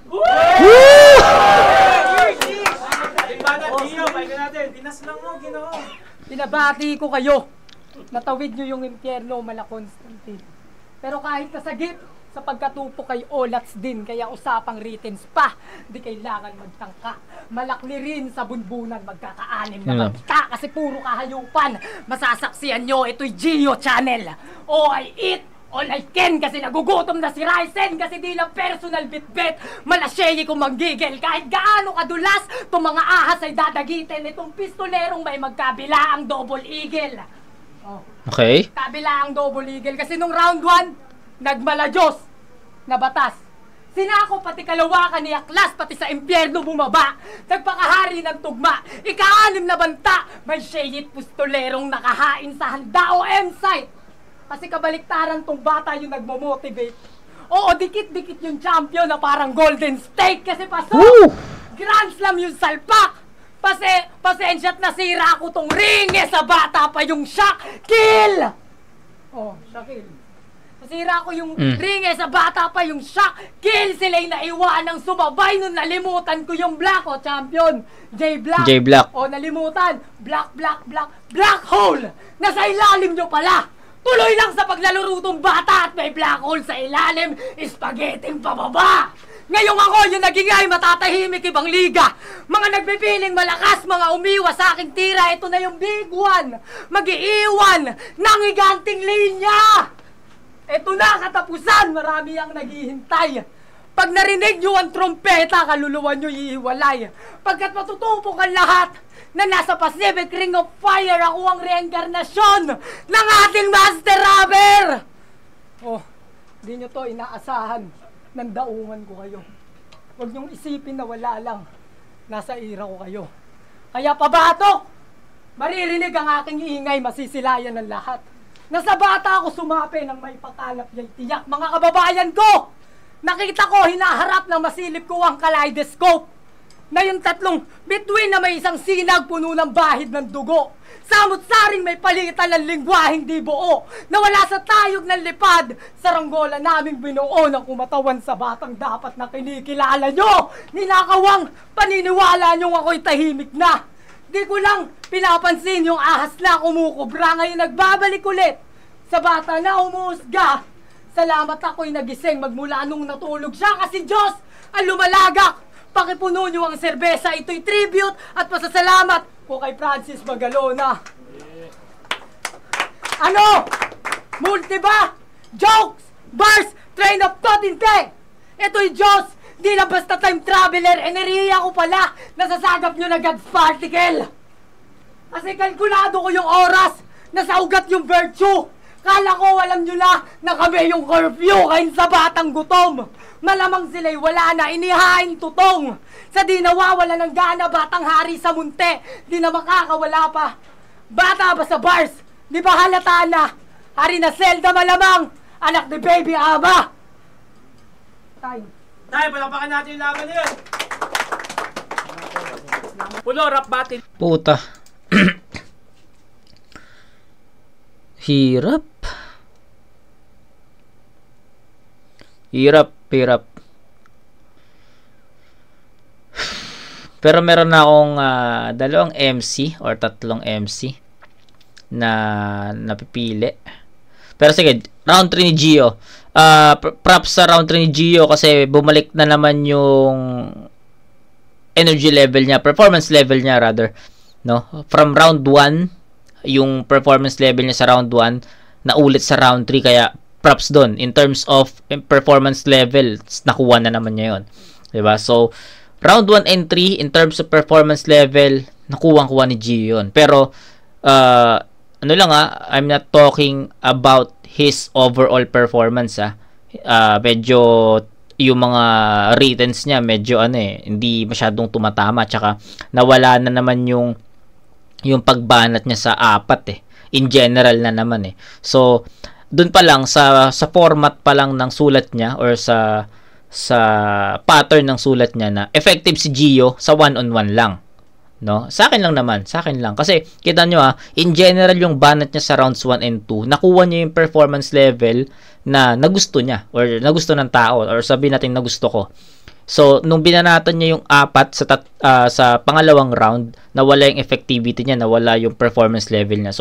Pinabati ko kayo. Natawid nyo yung impyerno, mala Constantine. Pero kahit nasagip, sa pagkatupo kay Olats din, kaya usapang writtens pa, di kailangan magtangka. Malakli rin sa bunbunan, magkakaanim na magta, kasi puro kahayupan. Masasaksiyan nyo, ito'y Gio Channel. O I eat, all I can, kasi nagugutom na si Ryzen, kasi di lang personal bit-bit. Malasyeyi kung manggigil, kahit gaano kadulas, itong mga ahas ay dadagitin, itong pistolerong may magkabila ang double eagle. Oh. Okay. Kabila ang double eagle, kasi nung round 1, nagmala Diyos na batas. Sinako pati kalawakan ni Aklas, pati sa impyerno bumaba. Nagpakahari ng tugma. Ika-6 na banta. May sheyit pustolerong nakahain sa handa o M-site. Kasi kabaliktaran tong bata yung nagmo-motivate. Oo, dikit-dikit yung champion na parang golden steak. Kasi pasok, Grand Slam yung salpak. Pasensya't nasira ako tong ring. Sa bata pa yung shock kill. Oh, shock kill. Nasira ko yung ring, sa bata pa yung shock kill. Sila'y naiwanang sumabay nung nalimutan ko yung black, o champion J-Black. O nalimutan, black hole. Nasa ilalim nyo pala. Tuloy lang sa paglalaro tong bata at may black hole sa ilalim, spaghetting pababa. Ngayong ako yung nagingay, matatahimik ibang liga. Mga nagpipiling malakas, mga umiwas sa aking tira. Ito na yung big one. Mag-iiwan ng higanting linya. Ito na, katapusan! Marami ang naghihintay. Pag narinig nyo ang trompeta, kaluluwa nyo iiwalay. Pagkat matutupok ang lahat na nasa Pacific Ring of Fire, ako ang reinkarnasyon ng ating Master Rubber! Oh, di nyo to inaasahan. Nandaungan ko kayo. Huwag nyong isipin na wala lang. Nasa ira ko kayo. Kaya pabatok! Maririnig ang aking ingay, masisilayan ng lahat. Nasa bata ako sumapi ng may pakalap yung tiyak. Mga kababayan ko, nakita ko hinaharap ng masilip ko ang kaleidoscope. Na yung tatlong bituin na may isang sinag puno ng bahid ng dugo. Samot-saring may palitan ng lingwaheng di buo. Nawala sa tayog ng lipad. Saranggola naming binuo ng kumatawan sa batang dapat na kinikilala nyo. Ninakawang paniniwala nyo ako'y tahimik na. Di ko lang pinapansin yung ahas na kumukubra. Ngayon nagbabalik ulit sa bata na umuusga. Salamat ako'y nagising magmula nung natulog siya. Kasi Diyos ang lumalagak. Pakipuno nyo ang serbesa. Ito'y tribute at pasasalamat ko kay Francis Magalona. Ano? Multi ba? Jokes, bars, train of thought, hindi. Ito'y Diyos. Di na basta time traveler, enerhiya ko pala, nasasagap nyo na God's particle. Kasi kalkulado ko yung oras, nasa ugat yung virtue. Kala ko alam nyo na kami yung curfew kain sa batang gutom. Malamang sila'y wala na, inihain tutong. Sa di nawawala ng gana, batang hari sa munte, di na makakawala pa. Bata ba sa bars, di ba halata na? Hari na Zelda malamang, anak ni Baby Aba. Time. Tayo, palapakan natin yung laban na yun. Pulo, rap battle. Puta. Hirap. Pero meron na akong 2 MC or 3 MC na napipili. Pero sige, round 3 ni Gio. Props sa round 3 ni Gio kasi bumalik na naman yung energy level niya, performance level niya rather, no? From round 1, yung performance level niya sa round 1 na ulit sa round 3, kaya props doon in terms of performance level, nakuha na naman niya 'yon. 'Di ba? So round 1 and 3 in terms of performance level, nakuha ni Gio 'yon. Pero ano lang I'm not talking about his overall performance medyo yung mga returns niya medyo hindi masyadong tumatama, tsaka nawala na naman yung pagbanat niya sa 4 in general na naman So doon pa lang sa format pa lang ng sulat niya or sa sa pattern ng sulat niya na effective si Gio sa 1-on-1 lang. No? Sa akin lang naman, sa akin lang. Kasi kita nyo in general yung banat niya sa rounds 1 and 2, nakuha niya yung performance level na nagusto niya or nagusto ng tao or sabihin natin nagusto ko. So, nung binanatan niya yung 4 sa pangalawang round, nawala yung effectivity niya, nawala yung performance level niya.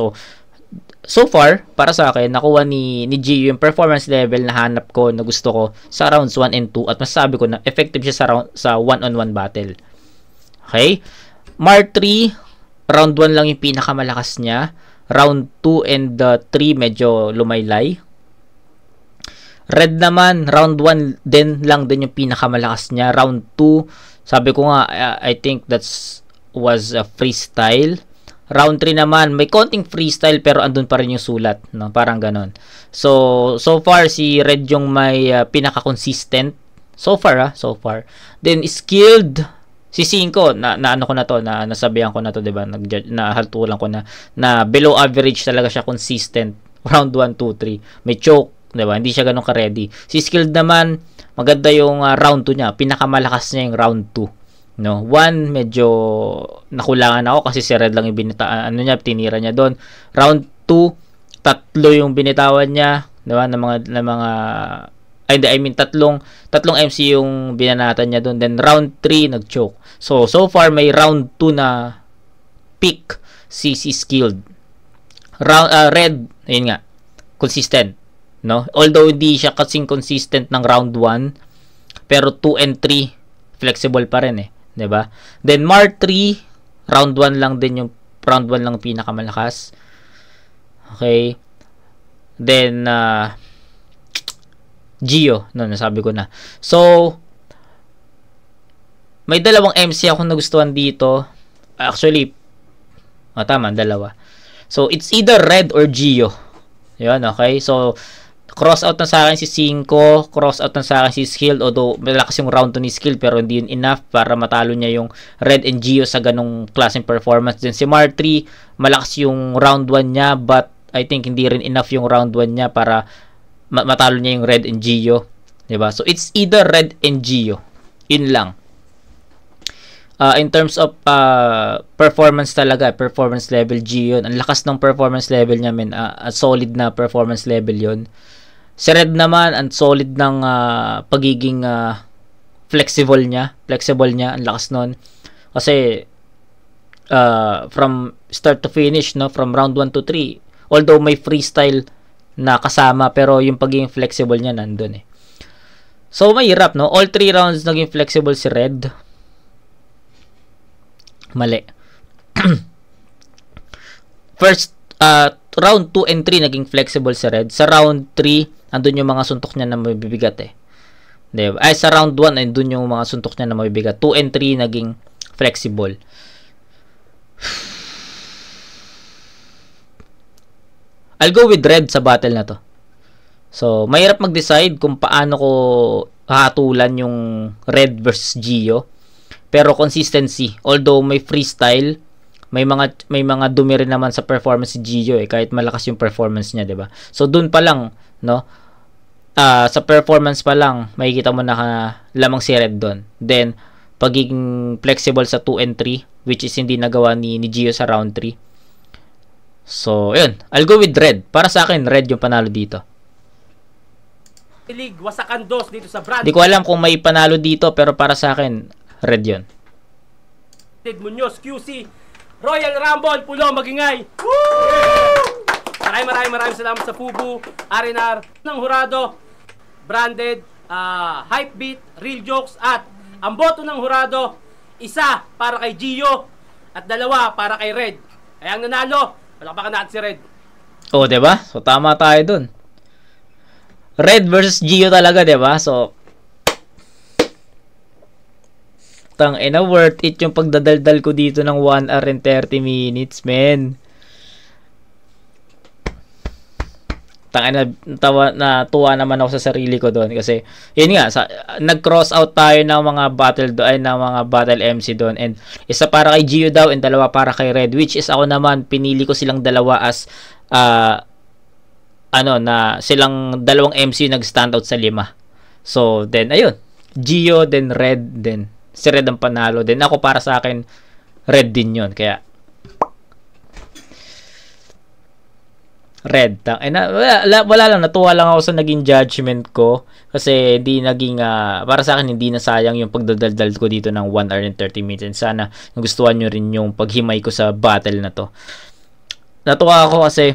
So far, para sa akin, nakuha ni Gio yung performance level na hanap ko, na gusto ko sa rounds 1 and 2 at masasabi ko na effective siya sa 1-on-1 battle. Okay? Mar 3, round 1 lang yung pinakamalakas niya. Round 2 and 3 medyo lumaylay. Red naman, round 1 din lang din yung pinakamalakas niya. Round 2, sabi ko nga, I think was a freestyle. Round 3 naman, may konting freestyle pero andun pa rin yung sulat, no? Parang ganon. So far si Red yung may pinaka-consistent. So far. Then skilled si 5, na ano ko na to, na nasabihan ko na to, 'di ba? Nahaltulan ko na below average talaga siya, consistent. Round 1, 2, 3. May choke, 'di ba? Hindi siya ganun ka-ready. Si skilled naman, maganda yung round 2 niya. Pinakamalakas niya yung round 2. No, 1 medyo nakulangan ako kasi si Red lang yung tinira niya doon. Round 2, 3 yung binitawan niya, 'di ba? Tatlong MC yung binanatan niya doon. Then round 3 nag-choke. So far may round 2 na pick si skilled. Red, ayun nga, consistent, no? Although hindi siya kasing consistent ng round 1, pero 2 and 3 flexible pa rin 'di ba? Then Mar 3, round 1 lang pinakamalakas. Okay. Then Gio, nasabi ko na. So may dalawang MC ako nagustuhan dito. Actually, tama, dalawa. So it's either Red or Gio. 'Yun, okay? So cross out na sa akin si 5, cross out na sa akin si Skill, although malakas yung round 2 ni Skill pero hindi yun enough para matalo niya yung Red and Gio sa ganong klaseng performance. Then si Mar 3, malakas yung round 1 niya but I think hindi rin enough yung round 1 niya para matalo niya yung Red and Gio, 'di ba? So it's either Red and Gio. Yun lang. In terms of performance talaga, performance level Gio, ang lakas ng performance level niya, men. Solid na performance level yun. Si Red naman, ang solid ng pagiging flexible niya, ang lakas nun. Kasi from start to finish, no, from round 1 to 3, although may freestyle na kasama, pero yung pagiging flexible niya nandun So mahirap, no? All 3 rounds naging flexible si Red. Mali. First round 2 and 3 naging flexible si Red. Sa round 3 andun yung mga suntok niya na mabibigat Diba? Sa round 1 andun yung mga suntok niya na mabibigat. 2 and 3 naging flexible. I'll go with Red sa battle na to. So mahirap mag-decide kung paano ko hatulan yung Red versus Gio. Pero consistency, although may freestyle, may mga dumi rin naman sa performance si Gio kahit malakas yung performance niya, 'di ba? So doon pa lang, no? Sa performance pa lang, makikita mo na lamang si Red doon. Then pagiging flexible sa 2 and 3, which is hindi nagawa ni Gio sa round 3. So, yun. I'll go with Red. Para sa akin, Red yung panalo dito. League, wasakan dos dito sa brand. Di ko alam kung may panalo dito, pero para sa akin, Red yun. Ted Munoz, QC, Royal Rumble, Pulo, magingay. Woo! Maraming salamat sa Fubu, R&R, ng Hurado, Branded, Hypebeat, Real Jokes, at ang boto ng Hurado, isa para kay Gio at 2 para kay Red. Kaya ang nanalo, palakpakan natin si Red. Oh, 'di ba? So tama tayo dun. Red versus Gio talaga, 'di ba? So tangina, worth it yung pagdadaldal ko dito ng 1 hour and 30 minutes, men. Tangina, tuwa naman ako sa sarili ko doon kasi yun nga, nag-cross out tayo ng mga battle MC doon, and isa para kay Gio daw and 2 para kay Red, which is ako naman pinili ko silang 2 as na silang 2 MC nag-stand out sa 5. So then ayun, Gio, then red, then si red ang panalo. Then ako para sa akin, red din yun. Kaya, red. Wala lang. Natuwa lang ako sa naging judgment ko. Kasi hindi naging, para sa akin, hindi na sayang yung pagdadaldal ko dito ng 1 hour and 30 minutes. And sana, nagustuhan nyo rin yung paghimay ko sa battle na to. Natuwa ako kasi,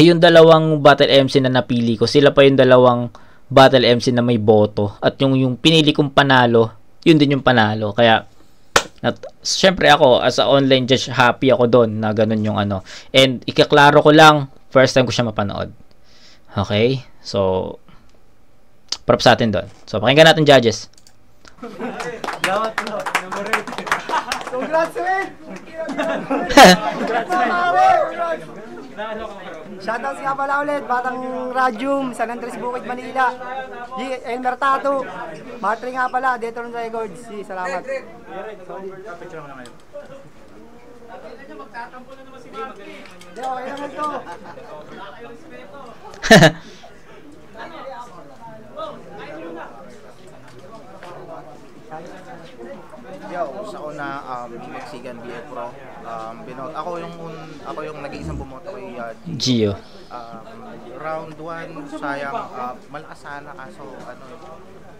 yung dalawang battle MC na napili ko, sila pa yung dalawang battle MC na may boto. At yung pinili kong panalo, yun din yung panalo. Kaya, syempre ako, as a online judge, happy ako doon na ganun yung ano. And, ikaklaro ko lang, first time ko siya mapanood. Okay? So, props sa atin doon. So, pakinggan natin, judges. Congrats, Red! Shoutouts nga pala ulit, Batang Radium, San Andres Bukid, Manila. Elmer Tato, Martre nga pala, Detron Records. Salamat. Okay naman to. Yo, sa una Mexican BF Pro. Ako yung nag-iisang bumoto kay Gio. Round 1 sayang malakas sana kaso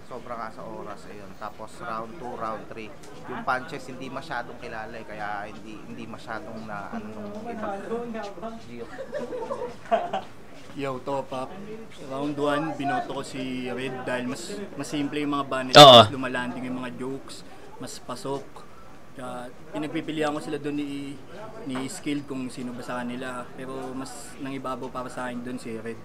sobrang sa oras ayun. Tapos round 2, round 3 yung punches hindi masyadong kilala kaya hindi masyadong na nung iba. Gio. Yo, Topak. Round 1, binoto ko si Red dahil mas simple yung mga banet. Mas lumalanding yung mga jokes, mas pasok. Kaya pinagpipilian ko sila doon ni Skilled kung sino ba sa kanila. Pero mas nangibabaw para sa akin doon si Red.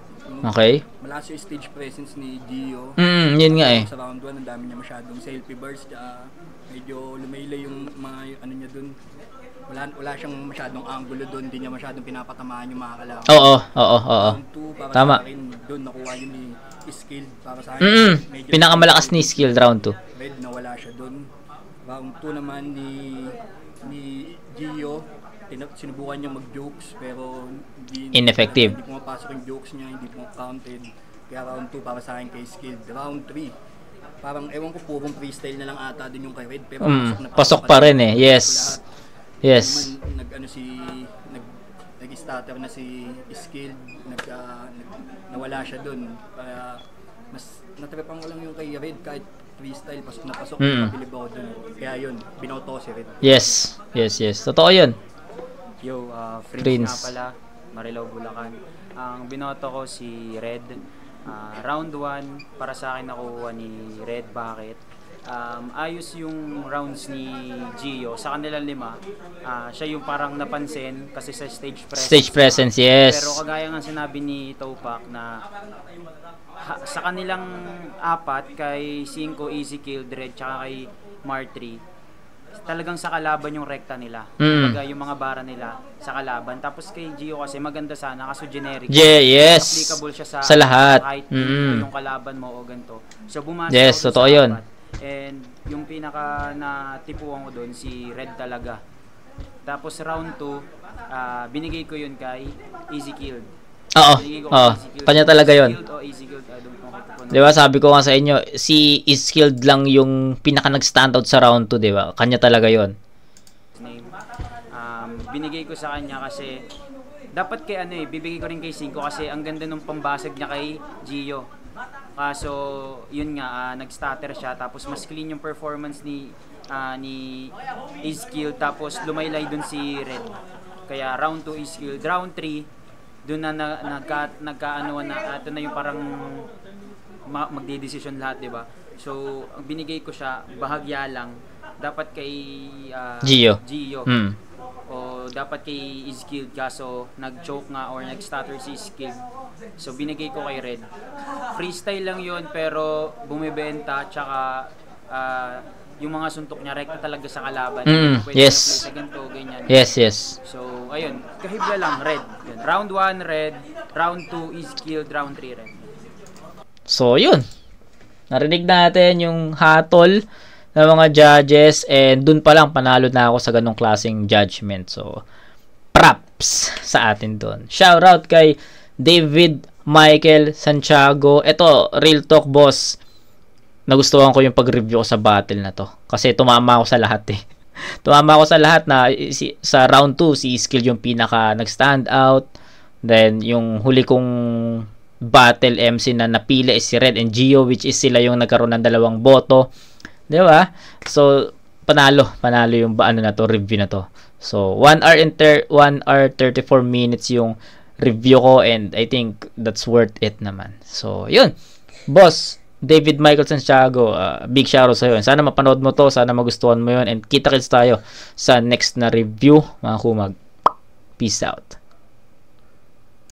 Okay. Malakas yung stage presence ni Gio. Yun nga eh. Sa round 1, ang dami niya masyadong selfie burst. Medyo lumaylay yung mga ano niya doon. Wala siyang masyadong angulo doon, hindi niya masyadong pinapatamaan yung mga kalaban. Oo. Round 2, para Tama. sa akin, doon nakuha yun ni Skilled. Para sa akin, pinakamalakas ni Skilled round 2. Red, nawala siya doon. Round 2 naman ni Gio, sinubukan niya mag-jokes pero ineffective. Hindi pumapasok yung jokes niya, hindi counted. Kaya round 2 para sa akin kay Skilled. Round 3, parang ewan ko purong freestyle na lang ata din yung kay Red pero pasok pa rin eh. Yes. Yes. Nag-stutter na si Skilled, nawala siya doon. Kaya mas natripan ko lang yung kay Red kahit freestyle, pasok na pasok, napabilib ako doon. Kaya yun, binoto si Red. Yes. Totoo yun. Yo, Prince nga pala, Marilao, Bulacan. Ang binoto ko si Red. Round 1, para sa akin nakuha ni Red. Bakit? Ayos yung rounds ni Gio. Sa kanilang 5, siya yung parang napansin kasi sa stage presence. Yes. Pero kagaya nga sinabi ni Topak na sa kanilang 4, kay 5, Easy Kill, Red, tsaka kay Martre, talagang sa kalaban yung rekta nila. Kumbaga yung mga bara nila sa kalaban. Tapos kay Gio kasi maganda sana kaso generic. Yes. Applicable siya sa lahat. Kahit yung kalaban mo o ganito. So bumasok yes, totoo yun. And yung pinaka natipuan ko doon si Red talaga. Tapos round 2, binigay ko yun kay Easy Kill. Oo. Kanya talaga yun. Diba, sabi ko nga sa inyo, si Skilled lang yung pinaka nag-standout sa round 2, diba? Kanya talaga yun. Binigay ko sa kanya kasi dapat kay bibigay ko rin kay 5 kasi ang ganda nung pambasag niya kay Gio. Kaso yun nga, nag-stutter siya tapos mas clean yung performance ni Skilled tapos lumaylay dun si Red. Kaya round 2 Skilled, round 3 doon na nagkaanoan na ito na yung parang magde-decision lahat, 'di ba? So, ang binigay ko siya bahagya lang dapat kay Gio. O dapat kay Skilled kaso nag-choke nga or nag-stutter si Skilled. So binigay ko kay Red. Freestyle lang 'yon pero bumibenta tsaka yung mga suntok niya rekta talaga sa kalaban. Yes. Sa ganito, ganyan. Yes. So, ayun, kahibla lang, Red. Yun. Round 1, Red. Round 2, Skilled. Round 3, Red. So, yun. Narinig natin yung hatol ng mga judges and dun pa lang panalo na ako sa ganong klaseng judgment. So, props sa atin dun. Shoutout kay David Michael Santiago. Ito, real talk boss. nagustuhan ko yung pag-review ko sa battle na to. Kasi tumama ako sa lahat eh. Tumama ako sa lahat na sa round 2 si Skill yung pinaka nag-stand out. Then yung huli kong battle MC na napili is si Red and Gio, which is sila yung nagkaroon ng 2 boto. 'Di ba? So panalo yung na to, review na to. So 1 hour 34 minutes yung review ko, and I think that's worth it naman. So yun, boss David Michael Santiago, big shoutout sa iyo. Sana mapanood mo to, sana magustuhan mo yun, and kita-kits tayo sa next na review, mga kumag. Peace out.